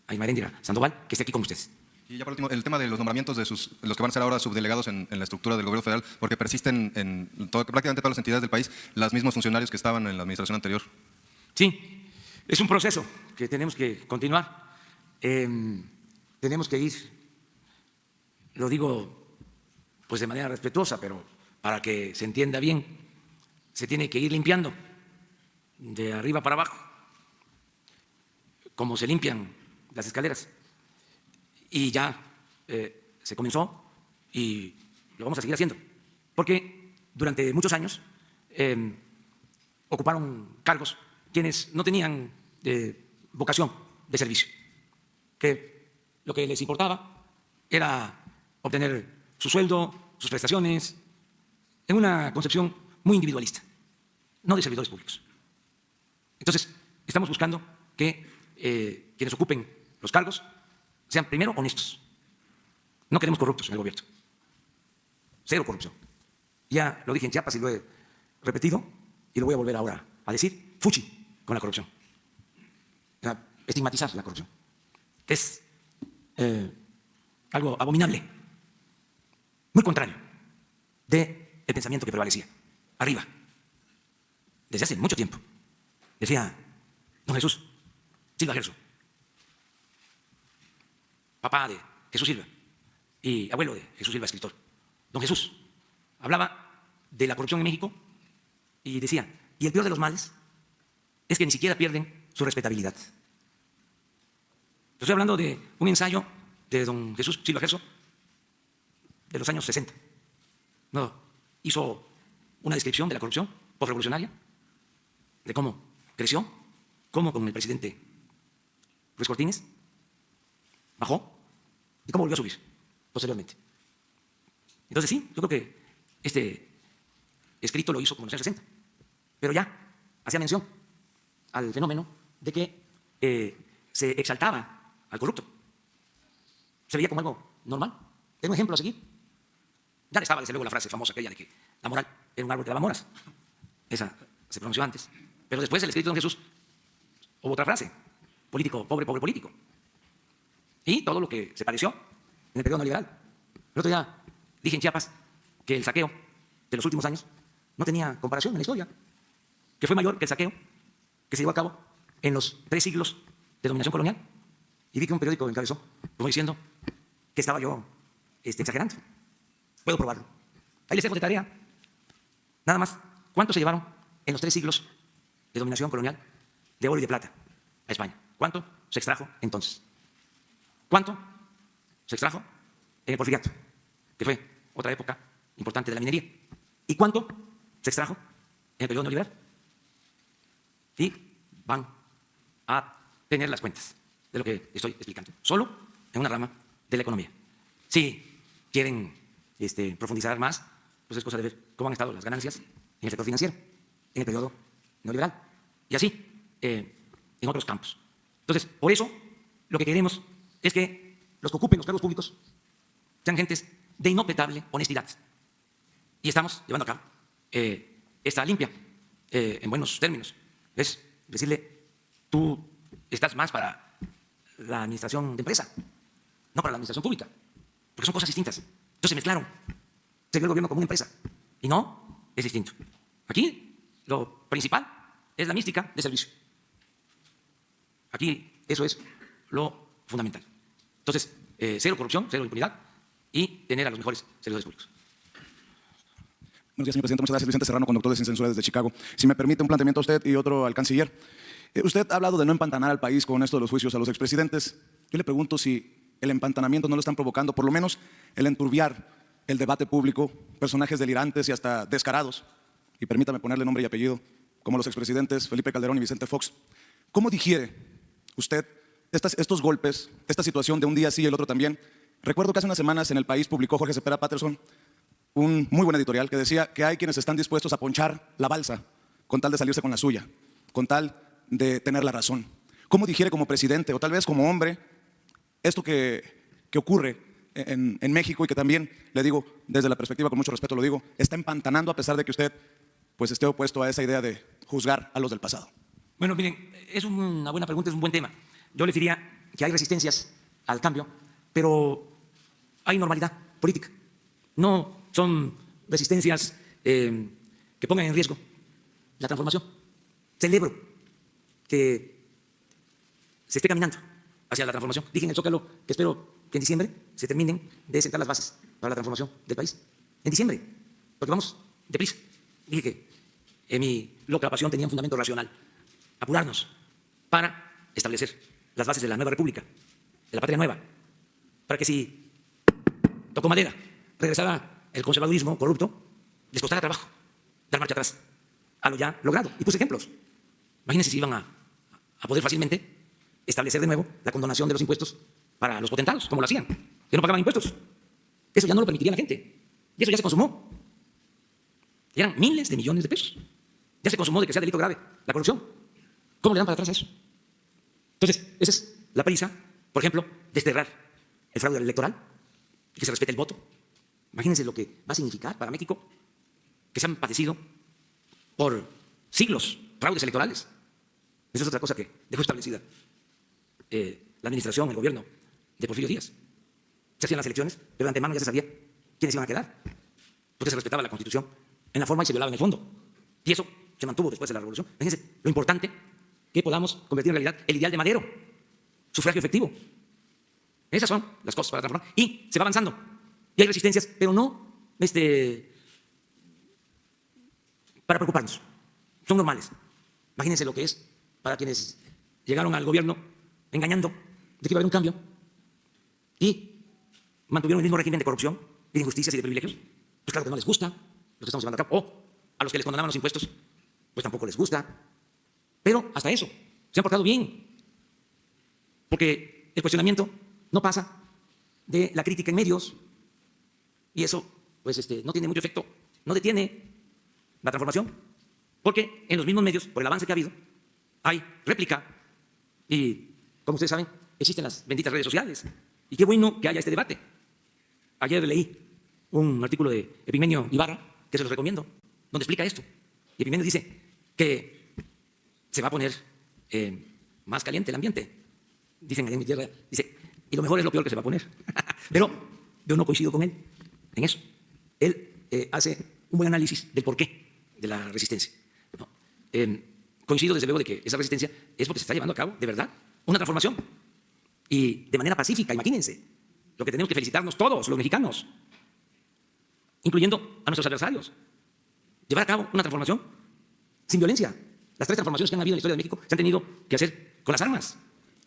a Ismael Sandoval, que esté aquí con ustedes. Y ya por último, el tema de los nombramientos de los que van a ser ahora subdelegados en la estructura del Gobierno Federal, porque persisten en prácticamente todas las entidades del país los mismos funcionarios que estaban en la administración anterior. Sí, es un proceso que tenemos que continuar. Tenemos que ir, lo digo pues de manera respetuosa, pero para que se entienda bien, se tiene que ir limpiando de arriba para abajo, como se limpian las escaleras. Y ya se comenzó y lo vamos a seguir haciendo, porque durante muchos años ocuparon cargos quienes no tenían vocación de servicio, que lo que les importaba era obtener su sueldo, sus prestaciones, en una concepción muy individualista, no de servidores públicos. Entonces, estamos buscando que quienes ocupen los cargos sean primero honestos. No queremos corruptos en el gobierno. Cero corrupción. Ya lo dije en Chiapas y lo he repetido y lo voy a volver ahora a decir. Fuchi con la corrupción. O sea, estigmatizar la corrupción. Es algo abominable. Muy contrario del pensamiento que prevalecía. Arriba. Desde hace mucho tiempo. Decía don Jesús Silva Gerso, papá de Jesús Silva y abuelo de Jesús Silva, escritor. Don Jesús hablaba de la corrupción en México y decía, y el peor de los males es que ni siquiera pierden su respetabilidad. Estoy hablando de un ensayo de don Jesús Silva Gerso de los años 60. No, hizo una descripción de la corrupción postrevolucionaria, de cómo creció, cómo con el presidente Luis Cortines bajó y cómo volvió a subir posteriormente. Entonces sí, yo creo que este escrito lo hizo como en los años 60, pero ya hacía mención al fenómeno de que se exaltaba al corrupto. Se veía como algo normal. Es un ejemplo a seguir. Ya le estaba, desde luego, la frase famosa aquella de que la moral era un árbol que daba moras. Esa se pronunció antes. Pero después del escrito de don Jesús hubo otra frase: político, pobre, pobre político. Y todo lo que se padeció en el periodo neoliberal. El otro día dije en Chiapas que el saqueo de los últimos años no tenía comparación en la historia, que fue mayor que el saqueo que se llevó a cabo en los 3 siglos de dominación colonial. Y vi que un periódico encabezó como diciendo que estaba yo exagerando. Puedo probarlo. Ahí les dejo de tarea. Nada más, ¿cuánto se llevaron en los 3 siglos de dominación colonial de oro y de plata a España? ¿Cuánto se extrajo entonces? ¿Cuánto se extrajo en el Porfiriato, que fue otra época importante de la minería? ¿Y cuánto se extrajo en el periodo neoliberal? Y van a tener las cuentas de lo que estoy explicando, solo en una rama de la economía. Si quieren profundizar más, pues es cosa de ver cómo han estado las ganancias en el sector financiero en el periodo neoliberal y así en otros campos. Entonces, por eso, lo que queremos es que los que ocupen los cargos públicos sean gentes de inobjetable honestidad. Y estamos llevando a cabo esta limpia, en buenos términos. Es decirle, tú estás más para la administración de empresa, no para la administración pública, porque son cosas distintas. Entonces se mezclaron. Se vio el gobierno como una empresa. Y no, es distinto. Aquí lo principal es la mística de servicio. Aquí eso es lo fundamental. Entonces, cero corrupción, cero impunidad y tener a los mejores servidores públicos. Buenos días, señor presidente. Muchas gracias. Vicente Serrano, conductor de Sin Censura desde Chicago. Si me permite un planteamiento a usted y otro al canciller. Usted ha hablado de no empantanar al país con esto de los juicios a los expresidentes. Yo le pregunto si el empantanamiento no lo están provocando, por lo menos el enturbiar el debate público, personajes delirantes y hasta descarados, y permítame ponerle nombre y apellido, como los expresidentes Felipe Calderón y Vicente Fox. ¿Cómo digiere usted estos golpes, esta situación de un día sí y el otro también? Recuerdo que hace unas semanas en El País publicó Jorge Cepeda Patterson un muy buen editorial que decía que hay quienes están dispuestos a ponchar la balsa con tal de salirse con la suya, con tal de tener la razón. ¿Cómo digiere como presidente o tal vez como hombre esto que ocurre en México y que también, le digo, desde la perspectiva, con mucho respeto lo digo, está empantanando a pesar de que usted pues esté opuesto a esa idea de juzgar a los del pasado? Bueno, miren, es una buena pregunta, es un buen tema. Yo les diría que hay resistencias al cambio, pero hay normalidad política. No son resistencias que pongan en riesgo la transformación. Celebro que se esté caminando hacia la transformación. Dije en el Zócalo que espero que en diciembre se terminen de sentar las bases para la transformación del país. En diciembre, porque vamos deprisa. Dije que en mi loca pasión tenía un fundamento racional. Apurarnos para establecer las bases de la nueva república, de la patria nueva, para que si tocó madera, regresara el conservadurismo corrupto, les costara trabajo dar marcha atrás a lo ya logrado. Y puse ejemplos. Imagínense si iban a poder fácilmente establecer de nuevo la condonación de los impuestos para los potentados, como lo hacían, que no pagaban impuestos. Eso ya no lo permitiría la gente. Y eso ya se consumó. Y eran miles de millones de pesos. Ya se consumó de que sea delito grave la corrupción. ¿Cómo le dan para atrás a eso? Entonces, esa es la prisa, por ejemplo, desterrar el fraude electoral y que se respete el voto. Imagínense lo que va a significar para México que se han padecido por siglos fraudes electorales. Esa es otra cosa que dejó establecida la administración, el gobierno de Porfirio Díaz. Se hacían las elecciones, pero de antemano ya se sabía quiénes iban a quedar, porque se respetaba la Constitución en la forma y se violaba en el fondo. Y eso se mantuvo después de la Revolución. Fíjense lo importante que podamos convertir en realidad el ideal de Madero, sufragio efectivo. Esas son las cosas para transformar. Y se va avanzando. Y hay resistencias, pero no para preocuparnos. Son normales. Imagínense lo que es para quienes llegaron al gobierno engañando de que iba a haber un cambio y mantuvieron el mismo régimen de corrupción y de injusticias y de privilegios. Pues claro que no les gusta lo que estamos llevando a cabo. O a los que les condonaban los impuestos, pues tampoco les gusta. Pero hasta eso, se han portado bien. Porque el cuestionamiento no pasa de la crítica en medios y eso pues no tiene mucho efecto, no detiene la transformación, porque en los mismos medios, por el avance que ha habido, hay réplica y, como ustedes saben, existen las benditas redes sociales y qué bueno que haya este debate. Ayer leí un artículo de Epigmenio Ibarra, que se los recomiendo, donde explica esto. Y Epigmenio dice que se va a poner más caliente el ambiente. Dicen allá en mi tierra, dice, y lo mejor es lo peor que se va a poner. Pero yo no coincido con él en eso. Él hace un buen análisis del porqué de la resistencia, ¿no? Coincido desde luego de que esa resistencia es porque se está llevando a cabo, de verdad, una transformación. Y de manera pacífica, imagínense, lo que tenemos que felicitarnos todos, los mexicanos, incluyendo a nuestros adversarios. Llevar a cabo una transformación sin violencia. Las 3 transformaciones que han habido en la historia de México se han tenido que hacer con las armas.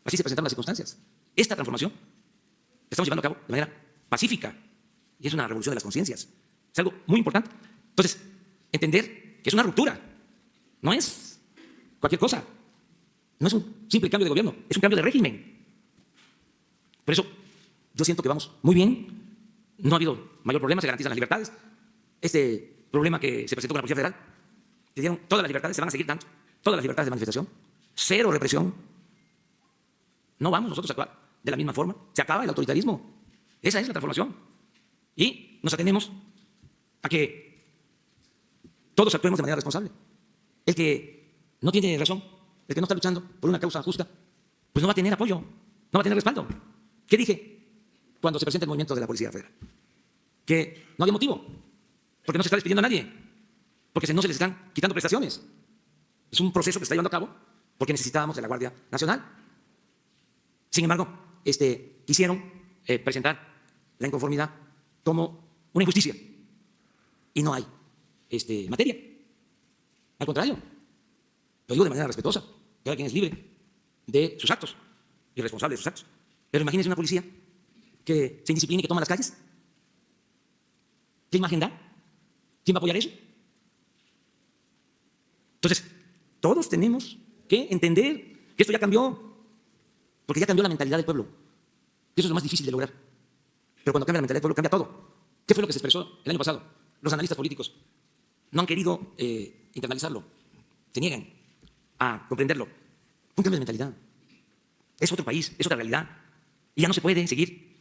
Así se presentaron las circunstancias. Esta transformación la estamos llevando a cabo de manera pacífica y es una revolución de las conciencias. Es algo muy importante. Entonces, entender que es una ruptura, no es cualquier cosa, no es un simple cambio de gobierno, es un cambio de régimen. Por eso, yo siento que vamos muy bien, no ha habido mayor problema, se garantizan las libertades. Este problema que se presentó con la Policía Federal, le dieron todas las libertades, se van a seguir dando, todas las libertades de manifestación, 0 represión. No vamos nosotros a actuar de la misma forma, se acaba el autoritarismo. Esa es la transformación. Y nos atenemos a que todos actuemos de manera responsable. El que no tiene razón, el que no está luchando por una causa justa, pues no va a tener apoyo, no va a tener respaldo. ¿Qué dije cuando se presenta el movimiento de la Policía Federal? Que no había motivo, porque no se está despidiendo a nadie, porque no se les están quitando prestaciones. Es un proceso que se está llevando a cabo porque necesitábamos de la Guardia Nacional. Sin embargo, quisieron presentar la inconformidad como una injusticia y no hay materia. Al contrario, lo digo de manera respetuosa, cada quien es libre de sus actos y responsable de sus actos. Pero imagínense una policía que se indiscipline y que toma las calles. ¿Qué imagen da? ¿Quién va a apoyar eso? Entonces, todos tenemos que entender que esto ya cambió, porque ya cambió la mentalidad del pueblo. Y eso es lo más difícil de lograr. Pero cuando cambia la mentalidad del pueblo, cambia todo. ¿Qué fue lo que se expresó el año pasado? Los analistas políticos no han querido internalizarlo, se niegan a comprenderlo. Un cambio de mentalidad. Es otro país, es otra realidad. Y ya no se puede seguir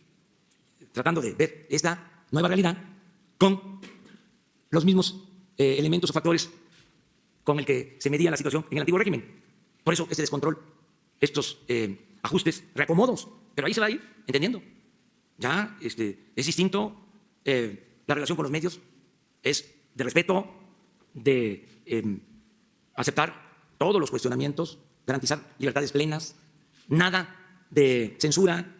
tratando de ver esta nueva realidad con los mismos elementos o factores con el que se medía la situación en el antiguo régimen. Por eso este descontrol, estos ajustes, reacomodos, pero ahí se va a ir entendiendo. Ya es distinto, la relación con los medios es de respeto, de aceptar todos los cuestionamientos, garantizar libertades plenas, nada de censura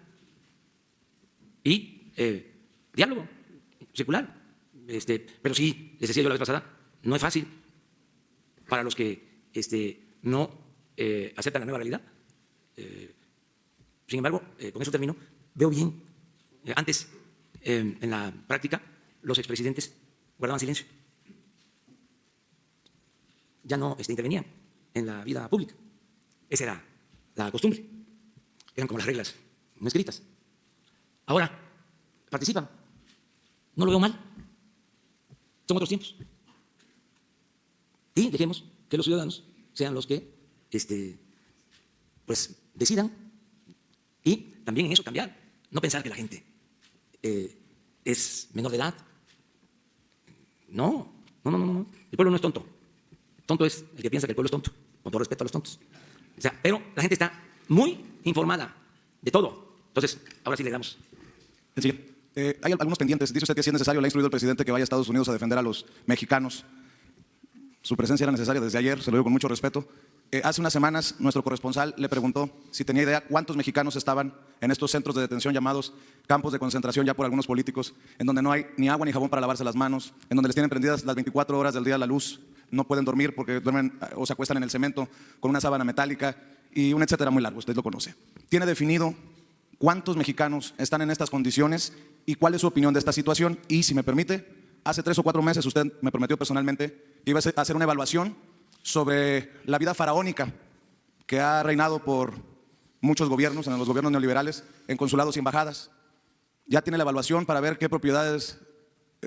y diálogo circular. Pero sí, les decía yo la vez pasada, no es fácil para los que no aceptan la nueva realidad. Sin embargo, con eso termino, veo bien, antes en la práctica los expresidentes guardaban silencio, ya no intervenían en la vida pública. Esa era la costumbre, eran como las reglas no escritas. Ahora participan, no lo veo mal, son otros tiempos. Y dejemos que los ciudadanos sean los que pues decidan y también en eso cambiar. No pensar que la gente es menor de edad. No. El pueblo no es tonto. Tonto es el que piensa que el pueblo es tonto, con todo respeto a los tontos. O sea, pero la gente está muy informada de todo. Entonces, ahora sí le damos. Hay algunos pendientes. Dice usted que si es necesario, le ha instruido el presidente que vaya a Estados Unidos a defender a los mexicanos. Su presencia era necesaria desde ayer, se lo digo con mucho respeto. Hace unas semanas, nuestro corresponsal le preguntó si tenía idea cuántos mexicanos estaban en estos centros de detención llamados campos de concentración ya por algunos políticos, en donde no hay ni agua ni jabón para lavarse las manos, en donde les tienen prendidas las 24 horas del día la luz, no pueden dormir porque duermen o se acuestan en el cemento con una sábana metálica y un etcétera muy largo, usted lo conoce. ¿Tiene definido cuántos mexicanos están en estas condiciones y cuál es su opinión de esta situación? Y si me permite, hace 3 o 4 meses usted me prometió personalmente que iba a hacer una evaluación sobre la vida faraónica que ha reinado por muchos gobiernos, en los gobiernos neoliberales, en consulados y embajadas. Ya tiene la evaluación para ver qué propiedades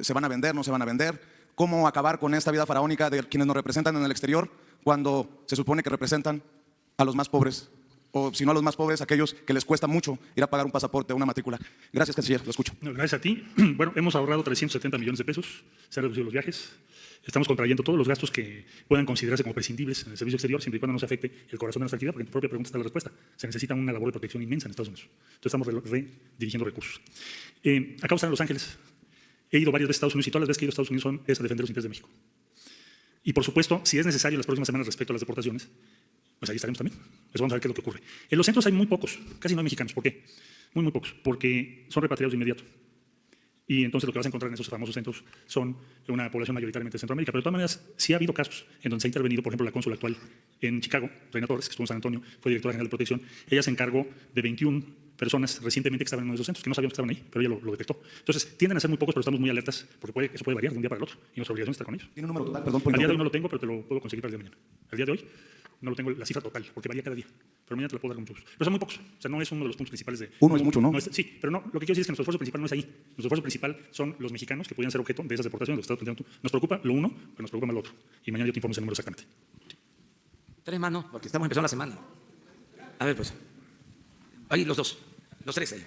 se van a vender, no se van a vender, cómo acabar con esta vida faraónica de quienes nos representan en el exterior cuando se supone que representan a los más pobres, o si no a los más pobres, aquellos que les cuesta mucho ir a pagar un pasaporte o una matrícula. Gracias, canciller, lo escucho. No, gracias a ti. Bueno, hemos ahorrado 370 millones de pesos, se han reducido los viajes, estamos contrayendo todos los gastos que puedan considerarse como prescindibles en el servicio exterior, siempre y cuando no se afecte el corazón de nuestra actividad, porque en tu propia pregunta está la respuesta. Se necesita una labor de protección inmensa en Estados Unidos. Entonces estamos redirigiendo recursos. Acabo de estar en Los Ángeles. He ido varias veces a Estados Unidos y todas las veces que he ido a Estados Unidos es a defender los intereses de México. Y por supuesto, si es necesario las próximas semanas respecto a las deportaciones, pues ahí estaremos también. Pues vamos a ver qué es lo que ocurre. En los centros hay muy pocos, casi no hay mexicanos. ¿Por qué? Muy pocos, porque son repatriados de inmediato. Y entonces lo que vas a encontrar en esos famosos centros son una población mayoritariamente de Centroamérica. Pero de todas maneras, sí ha habido casos en donde se ha intervenido, por ejemplo, la cónsul actual en Chicago, Reina Torres, que estuvo en San Antonio, fue directora general de protección. Ella se encargó de 21 personas recientemente que estaban en uno de esos centros, que no sabíamos que estaban ahí, pero ella lo detectó. Entonces, tienden a ser muy pocos, pero estamos muy alertas, porque eso puede variar de un día para el otro, y nuestra obligación es estar con ellos. ¿Tiene un número total? Perdón por Al día de hoy interrumpir. no lo tengo, pero te lo puedo conseguir para el día de mañana. Al día de hoy no lo tengo la cifra total, porque varía cada día. Pero mañana te lo puedo dar con mucho gusto. Pero son muy pocos. O sea, no es uno de los puntos principales de... Uno es mucho, ¿no? Sí, pero no, lo que quiero decir es que nuestro esfuerzo principal no es ahí. Nuestro esfuerzo principal son los mexicanos que podrían ser objeto de esas deportaciones, lo que estás planteando tú. Nos preocupa lo uno, pero nos preocupa más lo otro. Y mañana yo te informo ese número exactamente. Tres más no, porque estamos empezando la semana. A ver, pues. Ahí los dos. Los tres ahí.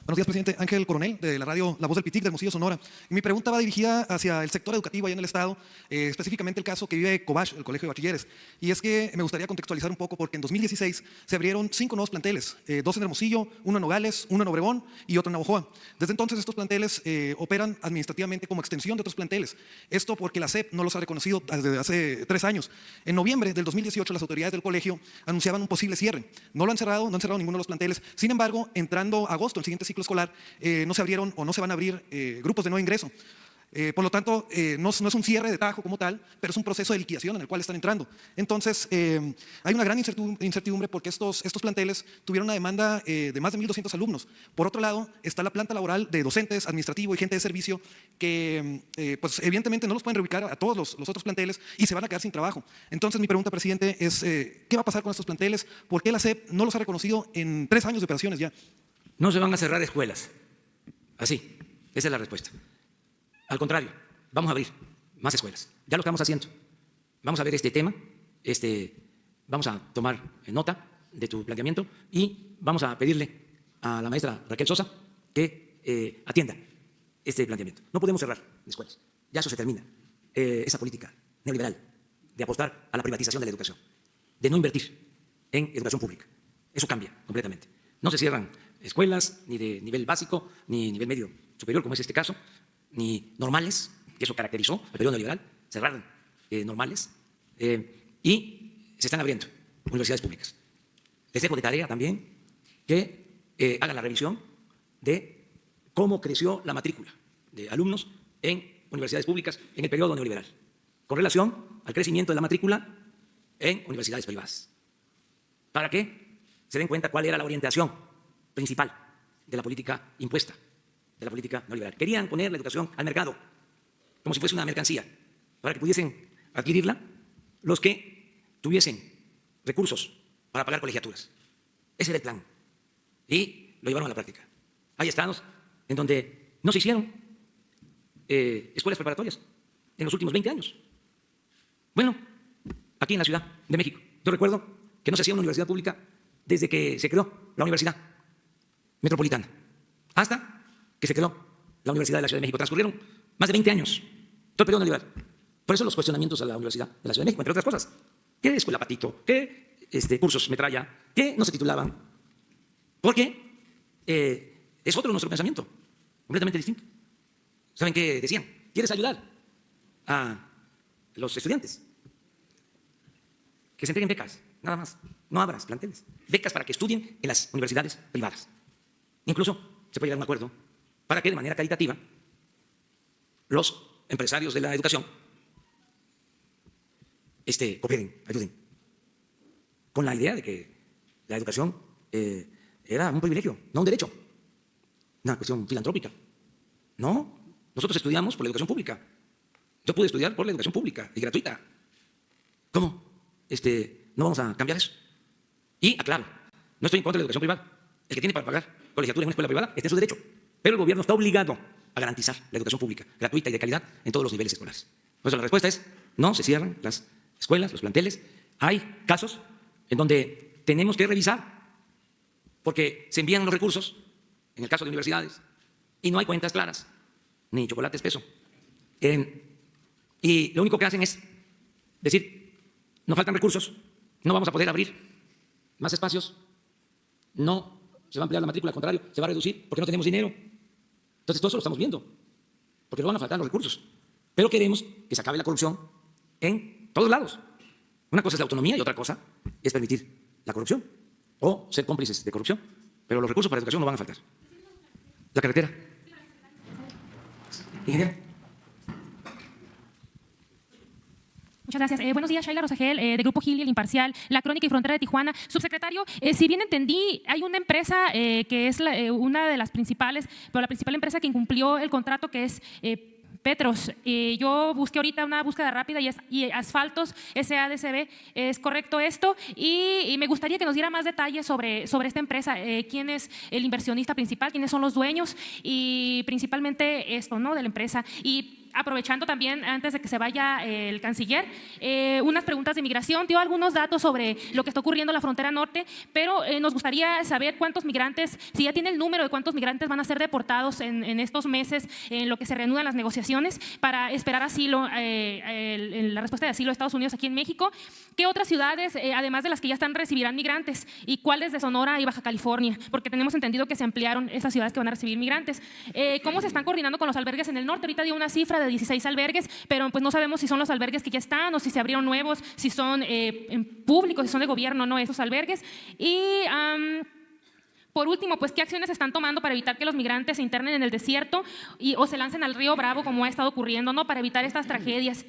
Buenos días, presidente. Ángel Coronel, de la radio La Voz del Pitic, de Hermosillo, Sonora. Mi pregunta va dirigida hacia el sector educativo allá en el Estado, específicamente el caso que vive Cobach, el Colegio de Bachilleres. Y es que me gustaría contextualizar un poco, porque en 2016 se abrieron 5 nuevos planteles, 2 en Hermosillo, 1 en Nogales, 1 en Obregón y otro en Navojoa. Desde entonces estos planteles operan administrativamente como extensión de otros planteles. Esto porque la SEP no los ha reconocido desde hace 3 años. En noviembre del 2018 las autoridades del colegio anunciaban un posible cierre. No lo han cerrado, no han cerrado ninguno de los planteles. Sin embargo, entrando agosto, el siguiente ciclo escolar, no se abrieron o no se van a abrir grupos de nuevo ingreso. Por lo tanto, no es un cierre de tajo como tal, pero es un proceso de liquidación en el cual están entrando. Entonces, hay una gran incertidumbre porque estos planteles tuvieron una demanda de más de 1.200 alumnos. Por otro lado, está la planta laboral de docentes, administrativo y gente de servicio que, pues, evidentemente no los pueden reubicar a todos los otros planteles y se van a quedar sin trabajo. Entonces, mi pregunta, presidente, es ¿qué va a pasar con estos planteles? ¿Por qué la SEP no los ha reconocido en 3 años de operaciones ya? No se van a cerrar escuelas. Así, esa es la respuesta. Al contrario, vamos a abrir más escuelas. Ya lo estamos haciendo. Vamos a ver este tema, vamos a tomar nota de tu planteamiento y vamos a pedirle a la maestra Raquel Sosa que atienda este planteamiento. No podemos cerrar escuelas. Ya eso se termina. Esa política neoliberal de apostar a la privatización de la educación, de no invertir en educación pública. Eso cambia completamente. No se cierran escuelas ni de nivel básico, ni nivel medio superior, como es este caso, ni normales, que eso caracterizó al periodo neoliberal, cerraron normales, y se están abriendo universidades públicas. Les dejo de tarea también que hagan la revisión de cómo creció la matrícula de alumnos en universidades públicas en el periodo neoliberal, con relación al crecimiento de la matrícula en universidades privadas, para que se den cuenta cuál era la orientación principal de la política impuesta, de la política neoliberal. Querían poner la educación al mercado, como si fuese una mercancía, para que pudiesen adquirirla los que tuviesen recursos para pagar colegiaturas. Ese era el plan. Y lo llevaron a la práctica. Hay estados en donde no se hicieron escuelas preparatorias en los últimos 20 años. Bueno, aquí en la Ciudad de México, yo recuerdo que no se hacía una universidad pública desde que se creó la Universidad Metropolitana, hasta que se creó la Universidad de la Ciudad de México. Transcurrieron más de 20 años, todo el periodo neoliberal. Por eso los cuestionamientos a la Universidad de la Ciudad de México, entre otras cosas. ¿Qué escuela patito? ¿Qué cursos metralla? ¿Qué no se titulaban? Porque es otro nuestro pensamiento, completamente distinto. ¿Saben qué decían? ¿Quieres ayudar a los estudiantes? Que se entreguen becas, nada más. No abras planteles. Becas para que estudien en las universidades privadas. Incluso se puede llegar a un acuerdo para que de manera caritativa los empresarios de la educación cooperen, ayuden, con la idea de que la educación era un privilegio, no un derecho, una cuestión filantrópica. No, nosotros estudiamos por la educación pública. Yo pude estudiar por la educación pública y gratuita. ¿Cómo? No vamos a cambiar eso. Y aclaro, No estoy en contra de la educación privada. El que tiene para pagar colegiatura en una escuela privada está en su derecho. Pero el gobierno está obligado a garantizar la educación pública, gratuita y de calidad en todos los niveles escolares. Por eso la respuesta es, no se cierran las escuelas, los planteles. Hay casos en donde tenemos que revisar porque se envían los recursos, en el caso de universidades, y no hay cuentas claras, ni chocolate espeso. Y lo único que hacen es decir, nos faltan recursos, no vamos a poder abrir más espacios, no se va a ampliar la matrícula, al contrario, se va a reducir porque no tenemos dinero. Entonces todo eso lo estamos viendo, porque no van a faltar los recursos. Pero queremos que se acabe la corrupción en todos lados. Una cosa es la autonomía y otra cosa es permitir la corrupción o ser cómplices de corrupción. Pero los recursos para educación no van a faltar. La carretera. Ingeniero. Muchas gracias. Buenos días, Shaila Rosagel, de Grupo Gili, El Imparcial, La Crónica y Frontera de Tijuana. Subsecretario, si bien entendí, hay una empresa que es una de las principales, pero la principal empresa que incumplió el contrato, que es Petros. Yo busqué ahorita una búsqueda rápida y Asfaltos SADCB. ¿Es correcto esto? Y me gustaría que nos diera más detalles sobre esta empresa. ¿Quién es el inversionista principal? ¿Quiénes son los dueños? Y principalmente esto, ¿no?, de la empresa. Y aprovechando también, antes de que se vaya el canciller, unas preguntas de migración. Dio algunos datos sobre lo que está ocurriendo en la frontera norte, pero nos gustaría saber cuántos migrantes, si ya tiene el número de cuántos migrantes van a ser deportados en estos meses, en lo que se reanudan las negociaciones para esperar asilo, la respuesta de asilo de Estados Unidos aquí en México. ¿Qué otras ciudades, además de las que ya están, recibirán migrantes? ¿Y cuáles de Sonora y Baja California? Porque tenemos entendido que se ampliaron esas ciudades que van a recibir migrantes. ¿Cómo se están coordinando con los albergues en el norte? Ahorita dio una cifra de 16 albergues, pero pues no sabemos si son los albergues que ya están o si se abrieron nuevos, si son públicos, si son de gobierno o no esos albergues. Y por último, pues, ¿qué acciones están tomando para evitar que los migrantes se internen en el desierto o se lancen al río Bravo, como ha estado ocurriendo, ¿no?, para evitar estas tragedias?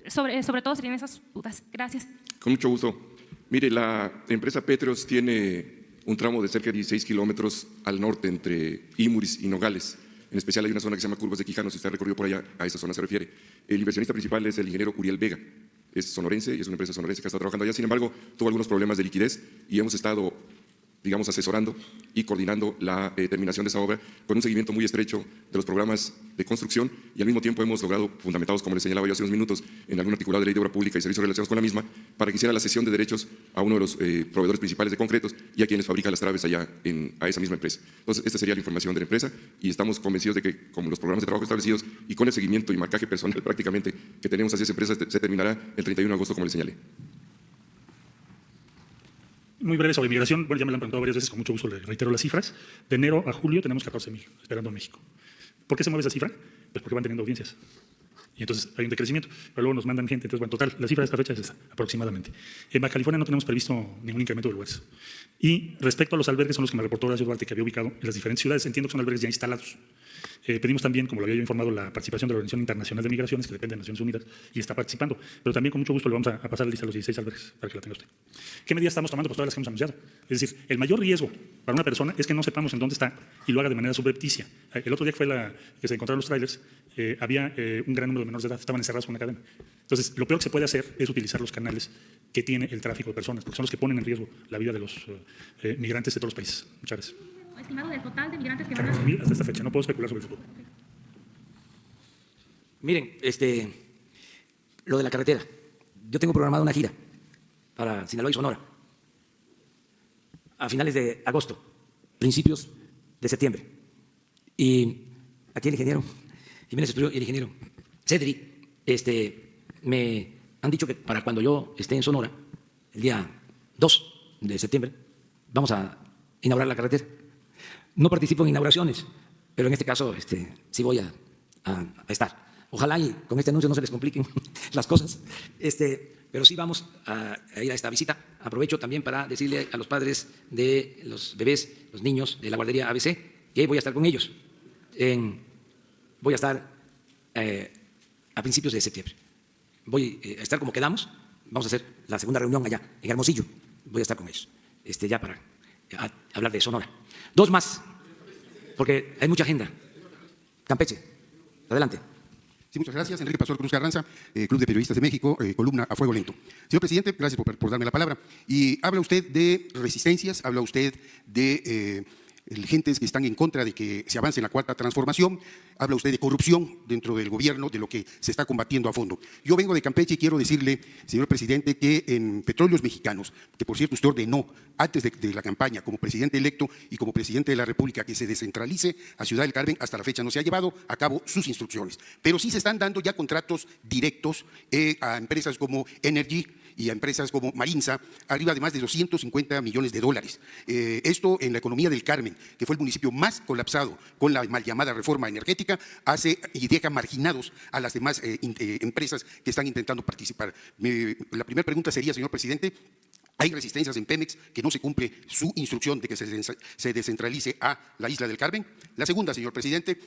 Sobre todo serían esas dudas. Gracias. Con mucho gusto. Mire, la empresa Petros tiene un tramo de cerca de 16 kilómetros al norte entre Imuris y Nogales. En especial hay una zona que se llama Curvas de Quijano, si usted ha recorrido por allá, a esa zona se refiere. El inversionista principal es el ingeniero Uriel Vega, es sonorense y es una empresa sonorense que está trabajando allá. Sin embargo, tuvo algunos problemas de liquidez y hemos estado, digamos, asesorando y coordinando la terminación de esa obra con un seguimiento muy estrecho de los programas de construcción y al mismo tiempo hemos logrado, fundamentados, como les señalaba yo hace unos minutos, en algún articulado de ley de obra pública y servicios relacionados con la misma, para que hiciera la cesión de derechos a uno de los proveedores principales de concretos y a quienes fabrican las traves allá a esa misma empresa. Entonces, esta sería la información de la empresa y estamos convencidos de que, como los programas de trabajo establecidos y con el seguimiento y marcaje personal prácticamente que tenemos hacia esa empresa, se terminará el 31 de agosto, como les señalé. Muy breve sobre migración. Bueno, ya me lo han preguntado varias veces, con mucho gusto le reitero las cifras. De enero a julio tenemos 14,000 esperando en México. ¿Por qué se mueve esa cifra? Pues porque van teniendo audiencias. Y entonces hay un decrecimiento, pero luego nos mandan gente. Entonces, bueno, total, la cifra de esta fecha es esa, aproximadamente. En Baja California no tenemos previsto ningún incremento de lugares. Y respecto a los albergues, son los que me reportó Horacio Duarte, que había ubicado en las diferentes ciudades. Entiendo que son albergues ya instalados. Pedimos también, como lo había yo informado, la participación de la Organización Internacional de Migraciones, que depende de Naciones Unidas, y está participando. Pero también con mucho gusto le vamos a pasar la lista de los 16 albergues para que la tenga usted. ¿Qué medidas estamos tomando? Pues todas las que hemos anunciado. Es decir, el mayor riesgo para una persona es que no sepamos en dónde está y lo haga de manera subrepticia. El otro día que fue que se encontraron los trailers, había un gran número de menores de edad, estaban encerrados con una cadena. Entonces, lo peor que se puede hacer es utilizar los canales que tiene el tráfico de personas, porque son los que ponen en riesgo la vida de los migrantes de todos los países. Muchas gracias. Estimado del total de migrantes que van a... Hasta esta fecha, no puedo especular sobre el futuro. Miren, lo de la carretera. Yo tengo programada una gira para Sinaloa y Sonora a finales de agosto, principios de septiembre. Y aquí el ingeniero Jiménez Espriu y el ingeniero Cedri me han dicho que para cuando yo esté en Sonora, el día 2 de septiembre, vamos a inaugurar la carretera. No participo en inauguraciones, pero en este caso sí voy a estar. Ojalá y con este anuncio no se les compliquen las cosas, pero sí vamos a ir a esta visita. Aprovecho también para decirle a los padres de los bebés, los niños de la guardería ABC, que voy a estar con ellos. Voy a estar a principios de septiembre. Voy a estar como quedamos. Vamos a hacer la segunda reunión allá, en Hermosillo. Voy a estar con ellos, ya para hablar de Sonora. Dos más, porque hay mucha agenda. Campeche, adelante. Sí, muchas gracias. Enrique Pastor Cruz Carranza, Club de Periodistas de México, columna A Fuego Lento. Señor presidente, gracias por darme la palabra. Y habla usted de resistencias, habla usted de gentes que están en contra de que se avance en la cuarta transformación, habla usted de corrupción dentro del gobierno, de lo que se está combatiendo a fondo. Yo vengo de Campeche y quiero decirle, señor presidente, que en Petróleos Mexicanos, que por cierto usted ordenó antes de la campaña como presidente electo y como presidente de la República que se descentralice a Ciudad del Carmen, hasta la fecha no se ha llevado a cabo sus instrucciones. Pero sí se están dando ya contratos directos a empresas como Energy y a empresas como Marinza, arriba de más de 250 millones de dólares. Esto en la economía del Carmen, que fue el municipio más colapsado con la mal llamada reforma energética, hace y deja marginados a las demás empresas que están intentando participar. La primera pregunta sería, señor presidente, hay resistencias en Pemex que no se cumple su instrucción de que se descentralice a la isla del Carmen. La segunda, señor presidente,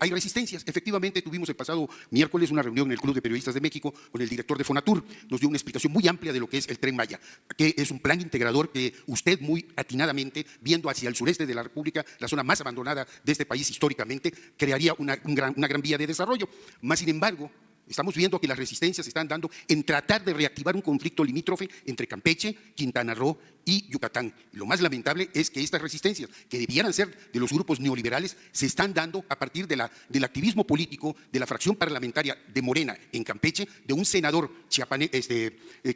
hay resistencias. Efectivamente, tuvimos el pasado miércoles una reunión en el Club de Periodistas de México con el director de Fonatur. Nos dio una explicación muy amplia de lo que es el Tren Maya, que es un plan integrador que usted muy atinadamente, viendo hacia el sureste de la República, la zona más abandonada de este país históricamente, crearía una gran vía de desarrollo. Más sin embargo, estamos viendo que las resistencias se están dando en tratar de reactivar un conflicto limítrofe entre Campeche, Quintana Roo y Yucatán. Lo más lamentable es que estas resistencias, que debieran ser de los grupos neoliberales, se están dando a partir del activismo político de la fracción parlamentaria de Morena en Campeche, de un senador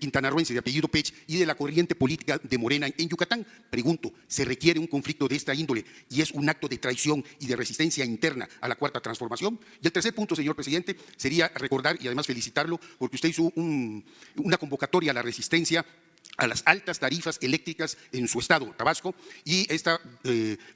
quintanarroense de apellido Pech y de la corriente política de Morena en Yucatán. Pregunto, ¿se requiere un conflicto de esta índole y es un acto de traición y de resistencia interna a la cuarta transformación? Y el tercer punto, señor presidente, sería recordar y además felicitarlo porque usted hizo una convocatoria a la resistencia a las altas tarifas eléctricas en su estado, Tabasco, y esta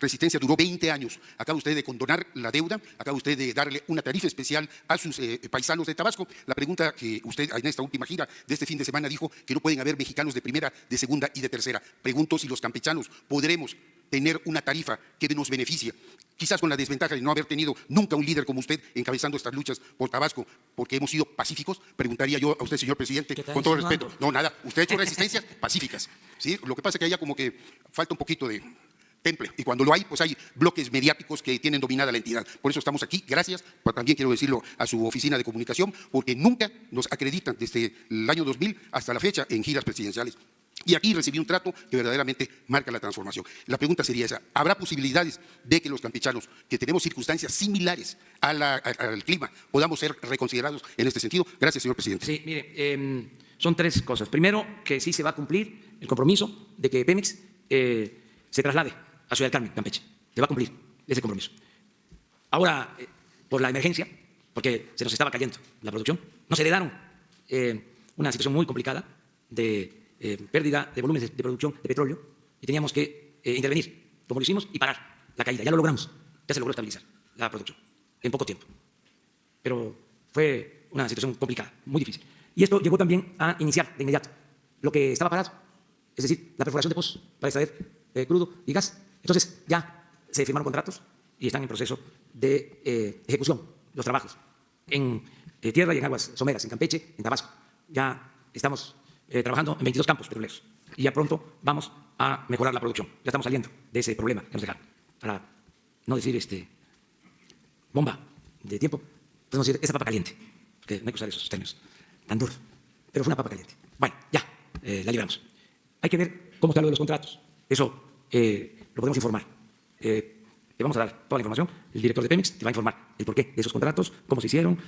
resistencia duró 20 años. Acaba usted de condonar la deuda, acaba usted de darle una tarifa especial a sus paisanos de Tabasco. La pregunta que usted en esta última gira de este fin de semana dijo que no pueden haber mexicanos de primera, de segunda y de tercera. Pregunto si los campechanos podremos tener una tarifa que nos beneficie, quizás con la desventaja de no haber tenido nunca un líder como usted encabezando estas luchas por Tabasco, porque hemos sido pacíficos. Preguntaría yo a usted, señor presidente, con todo respeto. No, nada, usted ha hecho resistencias pacíficas, ¿sí? Lo que pasa es que haya como que falta un poquito de temple, y cuando lo hay, pues hay bloques mediáticos que tienen dominada la entidad. Por eso estamos aquí, gracias, pero también quiero decirlo a su oficina de comunicación, porque nunca nos acreditan desde el año 2000 hasta la fecha en giras presidenciales. Y aquí recibí un trato que verdaderamente marca la transformación. La pregunta sería esa: ¿habrá posibilidades de que los campechanos, que tenemos circunstancias similares al clima, podamos ser reconsiderados en este sentido? Gracias, señor presidente. Sí, mire, son tres cosas. Primero, que sí se va a cumplir el compromiso de que Pemex se traslade a Ciudad del Carmen, Campeche. Se va a cumplir ese compromiso. Ahora, por la emergencia, porque se nos estaba cayendo la producción, nos heredaron una situación muy complicada de pérdida de volúmenes de producción de petróleo y teníamos que intervenir, como lo hicimos, y parar la caída. Ya lo logramos, ya se logró estabilizar la producción en poco tiempo. Pero fue una situación complicada, muy difícil. Y esto llevó también a iniciar de inmediato lo que estaba parado, es decir, la perforación de pozos para extraer crudo y gas. Entonces ya se firmaron contratos y están en proceso de ejecución los trabajos en tierra y en aguas someras, en Campeche, en Tabasco. Ya estamos trabajando en 22 campos petroleros y ya pronto vamos a mejorar la producción. Ya estamos saliendo de ese problema que nos dejaron. Para no decir bomba de tiempo, podemos decir esa papa caliente, porque no hay que usar esos términos tan duros, pero fue una papa caliente. Bueno, ya, la libramos. Hay que ver cómo está lo de los contratos. Eso lo podemos informar. Te vamos a dar toda la información. El director de Pemex te va a informar el porqué de esos contratos, cómo se hicieron,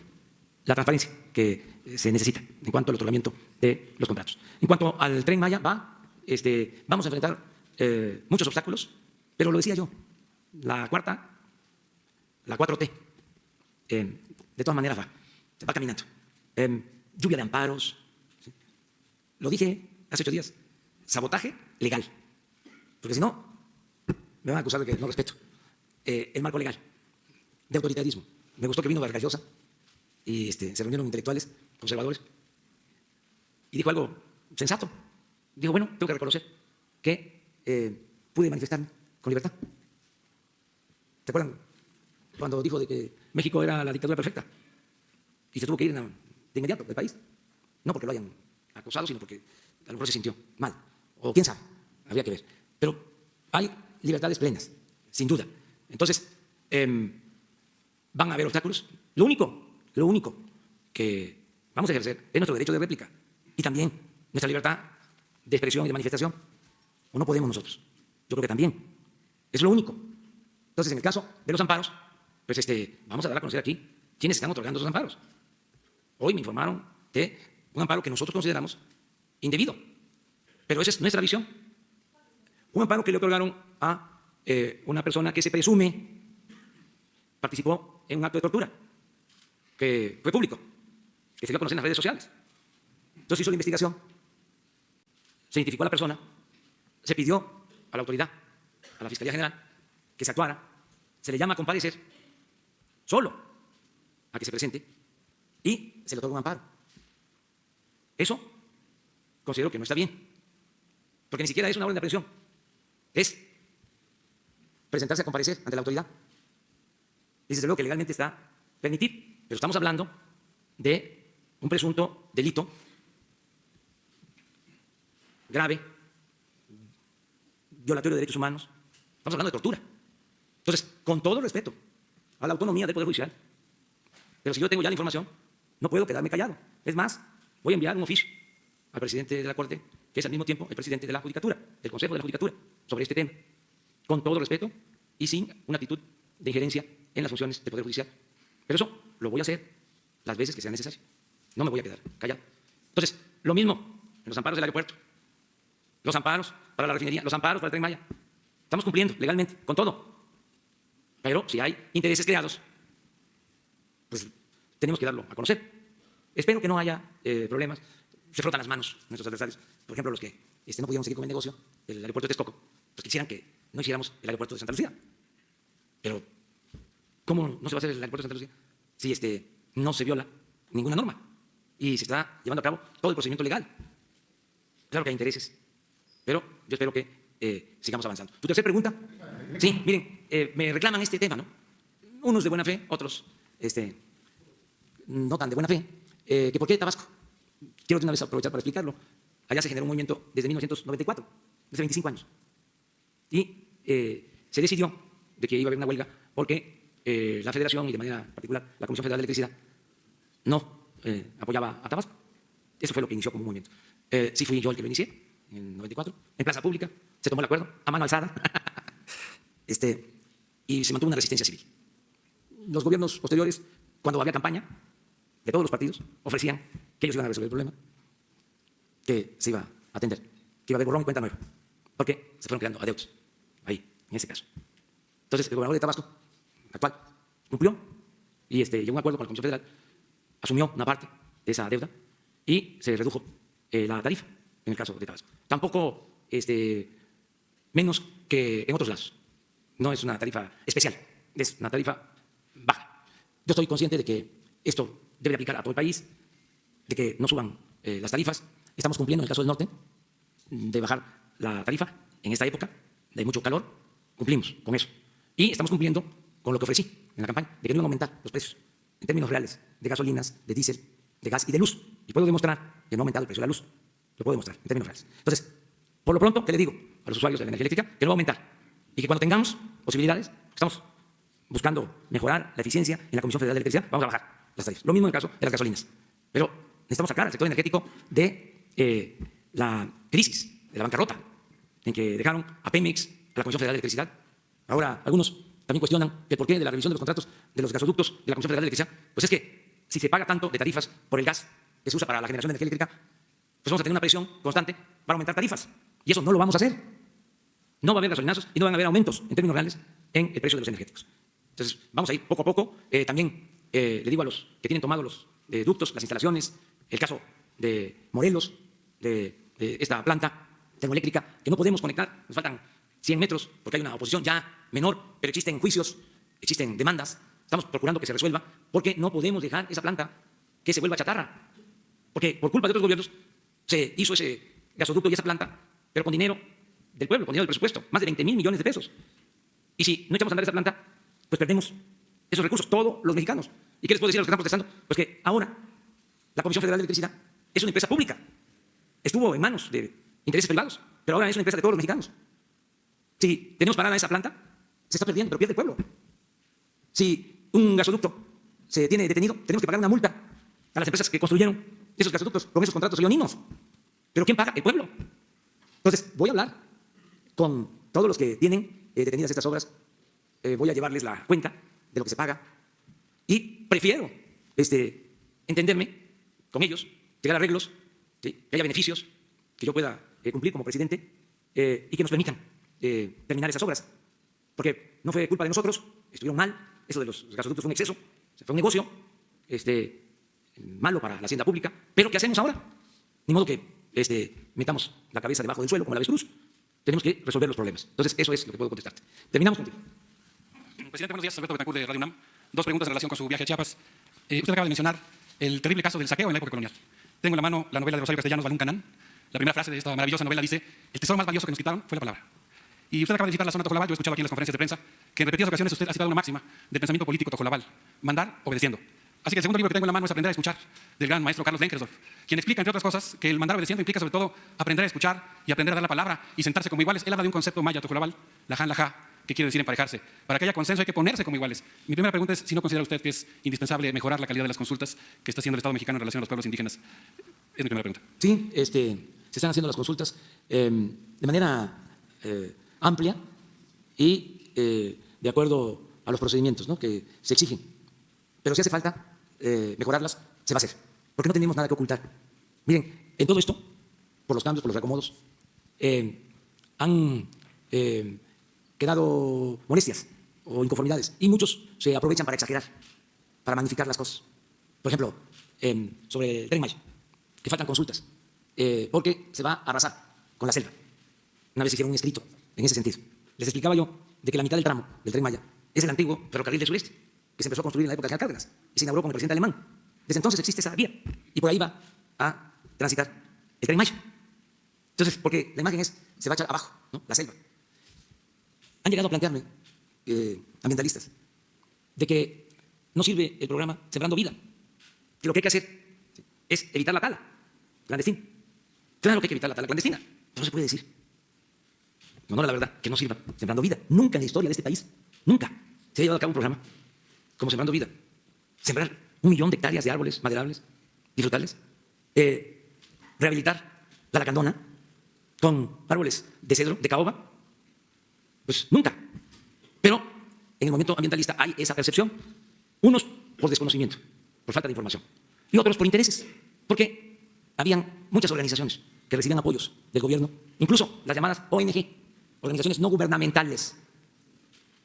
la transparencia que se necesita en cuanto al otorgamiento de los contratos. En cuanto al Tren Maya, vamos a enfrentar muchos obstáculos, pero lo decía yo, la 4T, de todas maneras va caminando. Lluvia de amparos, ¿sí? Lo dije hace 8 días, sabotaje legal, porque si no, me van a acusar de que no respeto el marco legal de autoritarismo. Me gustó que vino Vargas Llosa y se reunieron intelectuales conservadores y dijo algo sensato. Dijo, bueno, tengo que reconocer que pude manifestarme con libertad. ¿Se acuerdan cuando dijo de que México era la dictadura perfecta y se tuvo que ir de inmediato del país? No porque lo hayan acusado, sino porque a lo mejor se sintió mal, o quién sabe, habría que ver. Pero hay libertades plenas, sin duda. Entonces, van a haber obstáculos. Lo único lo único que vamos a ejercer es nuestro derecho de réplica y también nuestra libertad de expresión y de manifestación. ¿O no podemos nosotros? Yo creo que también. Es lo único. Entonces, en el caso de los amparos, pues vamos a dar a conocer aquí quiénes están otorgando esos amparos. Hoy me informaron de un amparo que nosotros consideramos indebido, pero esa es nuestra visión. Un amparo que le otorgaron a una persona que se presume participó en un acto de tortura, que fue público, que se dio a conocer en las redes sociales. Entonces hizo la investigación, se identificó a la persona, se pidió a la autoridad, a la Fiscalía General, que se actuara, se le llama a comparecer solo a que se presente y se le otorga un amparo. Eso considero que no está bien, porque ni siquiera es una orden de aprehensión, es presentarse a comparecer ante la autoridad. Y desde luego que legalmente está permitido, pero estamos hablando de un presunto delito grave, violatorio de derechos humanos. Estamos hablando de tortura. Entonces, con todo respeto a la autonomía del Poder Judicial, pero si yo tengo ya la información, no puedo quedarme callado. Es más, voy a enviar un oficio al presidente de la Corte, que es al mismo tiempo el presidente de la Judicatura, del Consejo de la Judicatura, sobre este tema, con todo respeto y sin una actitud de injerencia en las funciones del Poder Judicial. Pero eso lo voy a hacer las veces que sea necesario. No me voy a quedar callado. Entonces, lo mismo en los amparos del aeropuerto, los amparos para la refinería, los amparos para el Tren Maya. Estamos cumpliendo legalmente con todo. Pero si hay intereses creados, pues tenemos que darlo a conocer. Espero que no haya problemas. Se frotan las manos nuestros adversarios. Por ejemplo, los que no pudieron seguir con el negocio del aeropuerto de Texcoco, pues quisieran que no hiciéramos el aeropuerto de Santa Lucía. Pero, ¿cómo no se va a hacer el aeropuerto de Santa Lucía si no se viola ninguna norma y se está llevando a cabo todo el procedimiento legal? Claro que hay intereses, pero yo espero que sigamos avanzando. ¿Tu tercera pregunta? Sí, miren, me reclaman este tema, ¿no? Unos de buena fe, otros no tan de buena fe. ¿Que por qué Tabasco? Quiero de una vez aprovechar para explicarlo. Allá se generó un movimiento desde 1994, desde 25 años. Y se decidió de que iba a haber una huelga porque la Federación y de manera particular la Comisión Federal de Electricidad no apoyaba a Tabasco. Eso fue lo que inició como un movimiento. Sí fui yo el que lo inicié, en 94, en plaza pública, se tomó el acuerdo, a mano alzada, y se mantuvo una resistencia civil. Los gobiernos posteriores, cuando había campaña de todos los partidos, ofrecían que ellos iban a resolver el problema, que se iba a atender, que iba a haber borrón y cuenta nueva, porque se fueron creando adeudos ahí, en ese caso. Entonces, el gobernador de Tabasco, actual, cumplió y llegó a un acuerdo con la Comisión Federal, asumió una parte de esa deuda y se redujo la tarifa en el caso de Tabasco. Tampoco menos que en otros lados. No es una tarifa especial, es una tarifa baja. Yo estoy consciente de que esto debe aplicar a todo el país, de que no suban las tarifas. Estamos cumpliendo en el caso del norte de bajar la tarifa en esta época de mucho calor. Cumplimos con eso. Y estamos cumpliendo con lo que ofrecí en la campaña, de que no iban a aumentar los precios en términos reales de gasolinas, de diésel, de gas y de luz. Y puedo demostrar que no ha aumentado el precio de la luz. Lo puedo demostrar en términos reales. Entonces, por lo pronto, ¿qué le digo a los usuarios de la energía eléctrica? Que no va a aumentar. Y que cuando tengamos posibilidades, estamos buscando mejorar la eficiencia en la Comisión Federal de Electricidad, vamos a bajar las tarifas. Lo mismo en el caso de las gasolinas. Pero necesitamos sacar al sector energético de la crisis, de la bancarrota, en que dejaron a Pemex, a la Comisión Federal de Electricidad. Ahora, algunos también cuestionan que por qué de la revisión de los contratos de los gasoductos de la Comisión Federal de Electricidad. Pues es que si se paga tanto de tarifas por el gas que se usa para la generación de energía eléctrica, pues vamos a tener una presión constante para aumentar tarifas. Y eso no lo vamos a hacer. No va a haber gasolinazos y no van a haber aumentos en términos reales en el precio de los energéticos. Entonces, vamos a ir poco a poco. También le digo a los que tienen tomado los ductos, las instalaciones, el caso de Morelos, de esta planta termoeléctrica, que no podemos conectar, nos faltan 100 metros porque hay una oposición ya menor, pero existen juicios, existen demandas, estamos procurando que se resuelva, porque no podemos dejar esa planta que se vuelva chatarra. Porque por culpa de otros gobiernos se hizo ese gasoducto y esa planta, pero con dinero del pueblo, con dinero del presupuesto, más de 20.000 millones de pesos. Y si no echamos a andar esa planta, pues perdemos esos recursos, todos los mexicanos. ¿Y qué les puedo decir a los que están protestando? Pues que ahora la Comisión Federal de Electricidad es una empresa pública. Estuvo en manos de intereses privados, pero ahora es una empresa de todos los mexicanos. Si tenemos parada esa planta, se está perdiendo, pero pierde el pueblo. Si un gasoducto se tiene detenido, tenemos que pagar una multa a las empresas que construyeron esos gasoductos con esos contratos leoninos. ¿Pero quién paga? El pueblo. Entonces, voy a hablar con todos los que tienen detenidas estas obras, voy a llevarles la cuenta de lo que se paga y prefiero entenderme con ellos, llegar a arreglos, ¿sí? Que haya beneficios que yo pueda cumplir como presidente y que nos permitan terminar esas obras. Porque no fue culpa de nosotros, estuvieron mal, eso de los gasoductos fue un exceso, fue un negocio malo para la hacienda pública, pero ¿qué hacemos ahora? Ni modo que metamos la cabeza debajo del suelo como la avestruz. Tenemos que resolver los problemas. Entonces, eso es lo que puedo contestarte. Terminamos contigo. Presidente, buenos días. Alberto Betancourt, de Radio UNAM. Dos preguntas en relación con su viaje a Chiapas. Usted acaba de mencionar el terrible caso del saqueo en la época colonial. Tengo en la mano la novela de Rosario Castellanos, Balún Canán. La primera frase de esta maravillosa novela dice: el tesoro más valioso que nos quitaron fue la palabra. Y usted acaba de visitar la zona Tojolabal. Yo he escuchado aquí en las conferencias de prensa que en repetidas ocasiones usted ha citado una máxima del pensamiento político tojolabal: mandar obedeciendo. Así que el segundo libro que tengo en la mano es Aprender a escuchar, del gran maestro Carlos Lenkersdorf, quien explica, entre otras cosas, que el mandar obedeciendo implica sobre todo aprender a escuchar y aprender a dar la palabra y sentarse como iguales. Él habla de un concepto maya tojolabal, lajan lajá, que quiere decir emparejarse. Para que haya consenso hay que ponerse como iguales. Mi primera pregunta es si no considera usted que es indispensable mejorar la calidad de las consultas que está haciendo el Estado mexicano en relación a los pueblos indígenas. Es mi primera pregunta. Sí, se están haciendo las consultas de manera amplia y de acuerdo a los procedimientos, ¿no?, que se exigen. Pero si hace falta mejorarlas, se va a hacer, porque no tenemos nada que ocultar. Miren, en todo esto, por los cambios, por los reacomodos, han quedado molestias o inconformidades y muchos se aprovechan para exagerar, para magnificar las cosas. Por ejemplo, sobre el Tren Maya, que faltan consultas, porque se va a arrasar con la selva. Una vez hicieron un escrito en ese sentido. Les explicaba yo de que la mitad del tramo del Tren Maya es el antiguo ferrocarril del sureste, que se empezó a construir en la época de General Cárdenas y se inauguró con el presidente alemán. Desde entonces existe esa vía y por ahí va a transitar el Tren Maya. Entonces, porque la imagen es, se va a echar abajo, ¿no?, la selva. Han llegado a plantearme ambientalistas de que no sirve el programa Sembrando Vida, que lo que hay que hacer es evitar la tala clandestina. Claro que hay que evitar la tala clandestina, pero no se puede decir, en honor a la verdad, que no sirva Sembrando Vida. Nunca en la historia de este país, nunca se ha llevado a cabo un programa como Sembrando Vida. Sembrar 1 millón de hectáreas de árboles maderables y frutales, rehabilitar la lacandona con árboles de cedro, de caoba, pues nunca. Pero en el movimiento ambientalista hay esa percepción, unos por desconocimiento, por falta de información, y otros por intereses, porque habían muchas organizaciones que recibían apoyos del gobierno, incluso las llamadas ONG, organizaciones no gubernamentales,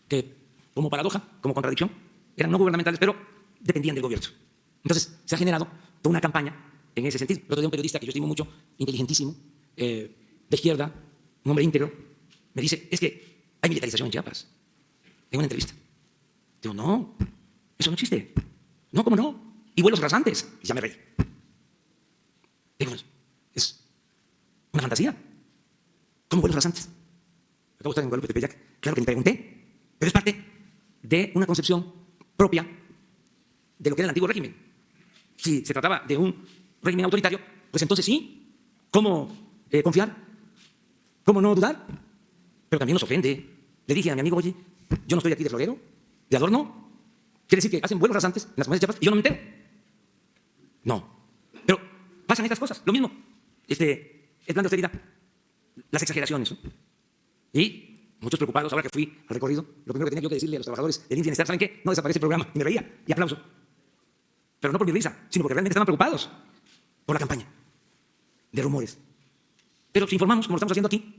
que como paradoja, como contradicción, eran no gubernamentales, pero dependían del gobierno. Entonces se ha generado toda una campaña en ese sentido. El otro día un periodista que yo estimo mucho, inteligentísimo, de izquierda, un hombre íntegro, me dice: es que hay militarización en Chiapas. En una entrevista. Digo: no, eso no existe. No, ¿cómo no? Y vuelos rasantes. Y ya me reí. Digo: es una fantasía. ¿Cómo vuelos rasantes? Acabo de estar en Guadalupe Tepeyac. Claro que me pregunté, pero es parte de una concepción propia de lo que era el antiguo régimen. Si se trataba de un régimen autoritario, pues entonces sí. ¿Cómo confiar? ¿Cómo no dudar? Pero también nos ofende. Le dije a mi amigo: oye, yo no estoy aquí de florero, de adorno. Quiere decir que hacen vuelos rasantes en las comunidades de Chiapas y yo no me entero. No. Pero pasan estas cosas. Lo mismo, el plan de austeridad, las exageraciones, ¿no? Y muchos preocupados, ahora que fui al recorrido, lo primero que tenía yo que decirle a los trabajadores del Bienestar: ¿saben qué? No desaparece el programa. Y me reía y aplauso. Pero no por mi risa, sino porque realmente estaban preocupados por la campaña de rumores. Pero si informamos, como lo estamos haciendo aquí,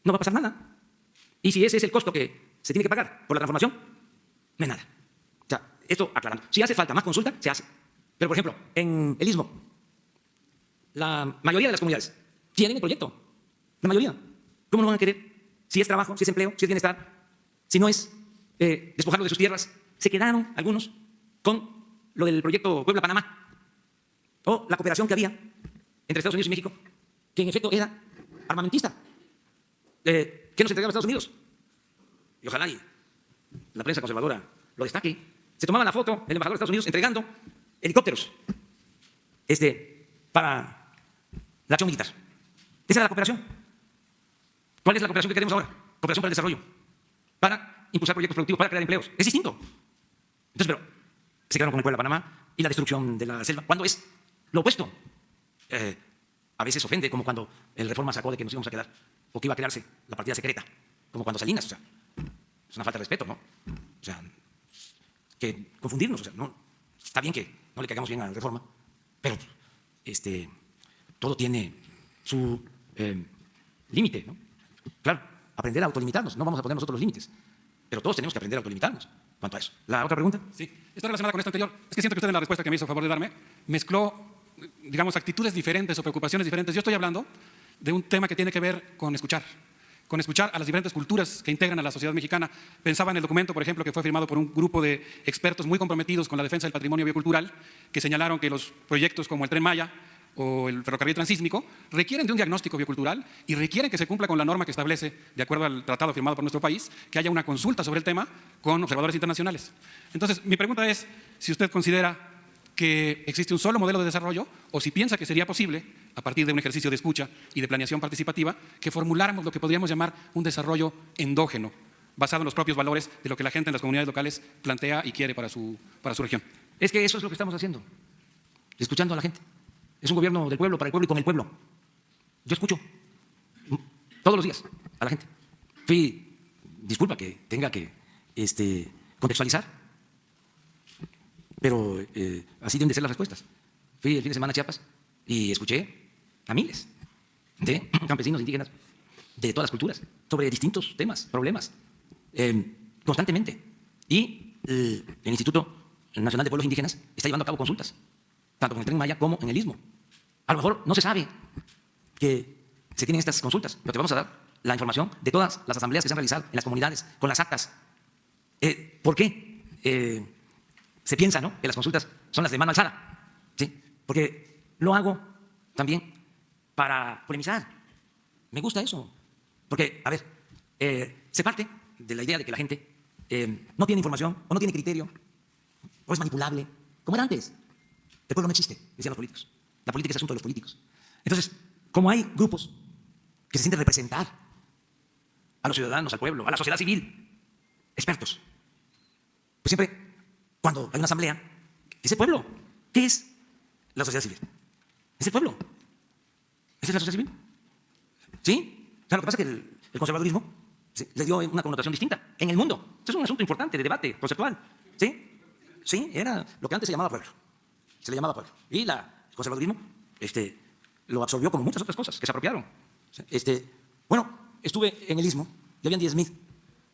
no va a pasar nada. Y si ese es el costo que se tiene que pagar por la transformación, no es nada. O sea, esto aclarando. Si hace falta más consulta, se hace. Pero, por ejemplo, en el Istmo, la mayoría de las comunidades tienen el proyecto. La mayoría. ¿Cómo no van a querer? Si es trabajo, si es empleo, si es bienestar, si no es despojarlo de sus tierras. Se quedaron algunos con lo del proyecto Puebla-Panamá o la cooperación que había entre Estados Unidos y México, que en efecto era armamentista, que nos entregaba a Estados Unidos. Y ojalá y la prensa conservadora lo destaque. Se tomaba la foto el embajador de Estados Unidos entregando helicópteros para la acción militar. Esa era la cooperación. ¿Cuál es la cooperación que queremos ahora? Cooperación para el desarrollo, para impulsar proyectos productivos, para crear empleos. Es distinto. Entonces, pero se quedaron con el pueblo de Panamá y la destrucción de la selva, cuando es lo opuesto. A veces ofende, como cuando el Reforma sacó de que nos íbamos a quedar, o que iba a crearse la partida secreta, como cuando Salinas, o sea, es una falta de respeto, ¿no? O sea, que confundirnos, o sea, no, está bien que no le caigamos bien a la Reforma, pero todo tiene su límite, ¿no? Claro, aprender a autolimitarnos, no vamos a poner nosotros los límites, pero todos tenemos que aprender a autolimitarnos. ¿Cuánto a eso? ¿La otra pregunta? Sí, está relacionada con esto anterior. Es que siento que usted en la respuesta que me hizo a favor de darme mezcló, digamos, actitudes diferentes o preocupaciones diferentes. Yo estoy hablando de un tema que tiene que ver con escuchar a las diferentes culturas que integran a la sociedad mexicana. Pensaba en el documento, por ejemplo, que fue firmado por un grupo de expertos muy comprometidos con la defensa del patrimonio biocultural, que señalaron que los proyectos como el Tren Maya o el ferrocarril transísmico requieren de un diagnóstico biocultural y requieren que se cumpla con la norma que establece, de acuerdo al tratado firmado por nuestro país, que haya una consulta sobre el tema con observadores internacionales. Entonces, mi pregunta es si usted considera que existe un solo modelo de desarrollo o si piensa que sería posible, a partir de un ejercicio de escucha y de planeación participativa, que formuláramos lo que podríamos llamar un desarrollo endógeno, basado en los propios valores de lo que la gente en las comunidades locales plantea y quiere para su región. Es que eso es lo que estamos haciendo, escuchando a la gente. Es un gobierno del pueblo, para el pueblo y con el pueblo. Yo escucho todos los días a la gente. Disculpa que tenga que contextualizar, pero así deben de ser las respuestas. Fui el fin de semana a Chiapas y escuché a miles de campesinos indígenas de todas las culturas sobre distintos temas, problemas, constantemente. Y el Instituto Nacional de Pueblos Indígenas está llevando a cabo consultas, tanto con el Tren Maya como en el Istmo. A lo mejor no se sabe que se tienen estas consultas, pero te vamos a dar la información de todas las asambleas que se han realizado en las comunidades, con las actas. ¿Por qué se piensa, ¿no?, que las consultas son las de mano alzada? ¿Sí? Porque lo hago también para polemizar. Me gusta eso. Porque, a ver, se parte de la idea de que la gente no tiene información o no tiene criterio o es manipulable, como era antes. El pueblo no existe, decían los políticos. La política es asunto de los políticos. Entonces, como hay grupos que se sienten representar a los ciudadanos, al pueblo, a la sociedad civil, expertos, pues siempre, cuando hay una asamblea, es el pueblo. ¿Qué es la sociedad civil? Es el pueblo. ¿Esa es la sociedad civil? ¿Sí? O sea, lo que pasa es que el conservadurismo le dio una connotación distinta en el mundo. Esto es un asunto importante de debate conceptual. ¿Sí? Sí, era lo que antes se llamaba pueblo. Se le llamaba pueblo. Y el conservadurismo lo absorbió como muchas otras cosas que se apropiaron. Bueno, estuve en el Istmo, y habían 10,000,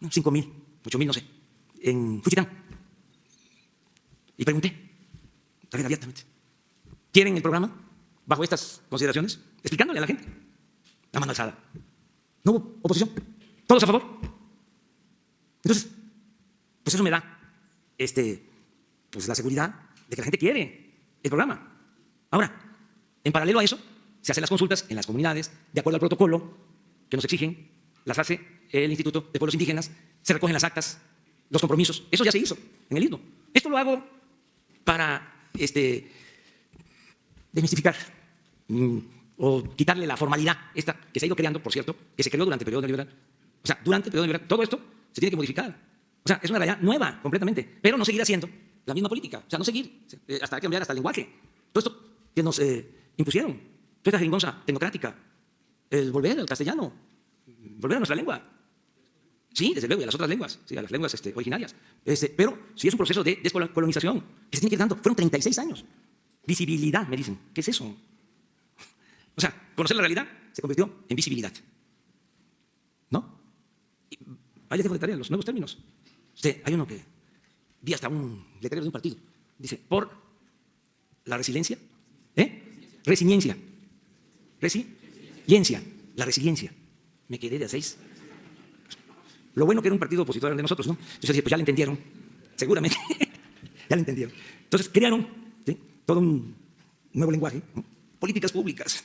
5,000, 8,000, no sé, en Juchitán. Y pregunté, también abiertamente, ¿quieren el programa bajo estas consideraciones? Explicándole a la gente. La mano alzada. No hubo oposición. Todos a favor. Entonces, pues eso me da pues la seguridad de que la gente quiere el programa. Ahora, en paralelo a eso, se hacen las consultas en las comunidades, de acuerdo al protocolo que nos exigen, las hace el Instituto de Pueblos Indígenas, se recogen las actas, los compromisos. Eso ya se hizo en el Istmo. Esto lo hago para desmistificar o quitarle la formalidad esta que se ha ido creando, por cierto, que se creó durante el periodo neoliberal. O sea, durante el periodo neoliberal, todo esto se tiene que modificar. O sea, es una realidad nueva completamente, pero no seguir haciendo la misma política. O sea, no seguir, hasta hay que cambiar hasta el lenguaje. Todo esto que nos impusieron, toda esta jeringonza tecnocrática, el volver al castellano, volver a nuestra lengua. Sí, desde luego, y a las otras lenguas, sí, a las lenguas originarias. Pero sí es un proceso de descolonización que se tiene que ir dando. Fueron 36 años. Visibilidad, me dicen. ¿Qué es eso? O sea, conocer la realidad se convirtió en visibilidad. ¿No? Y ahí les dejo de tarea los nuevos términos. Hay uno que vi hasta un letrero de un partido. Dice, por la resiliencia. Resiliencia. Resiliencia. La resiliencia. Me quedé de a 6. Lo bueno que era un partido opositor de nosotros, ¿no? Entonces decía, pues ya lo entendieron. Seguramente. Ya lo entendieron. Entonces crearon todo un nuevo lenguaje, ¿no? Políticas públicas,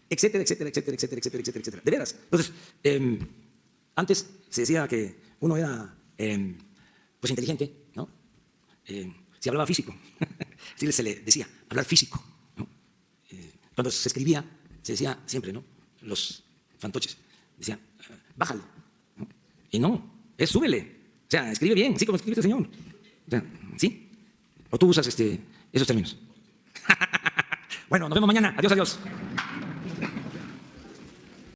etcétera, etcétera, etcétera, etcétera, etcétera, etcétera, etcétera. De veras. Entonces, antes se decía que uno era pues inteligente, ¿no? Si hablaba físico. Sí, se le decía, hablar físico, ¿no? Cuando se escribía, se decía siempre, ¿no? Los fantoches decían, bájalo, ¿no? Y no, súbele. O sea, escribe bien, sí como escribe este señor. O sea, sí. ¿O tú usas esos términos? Bueno, nos vemos mañana. Adiós, adiós.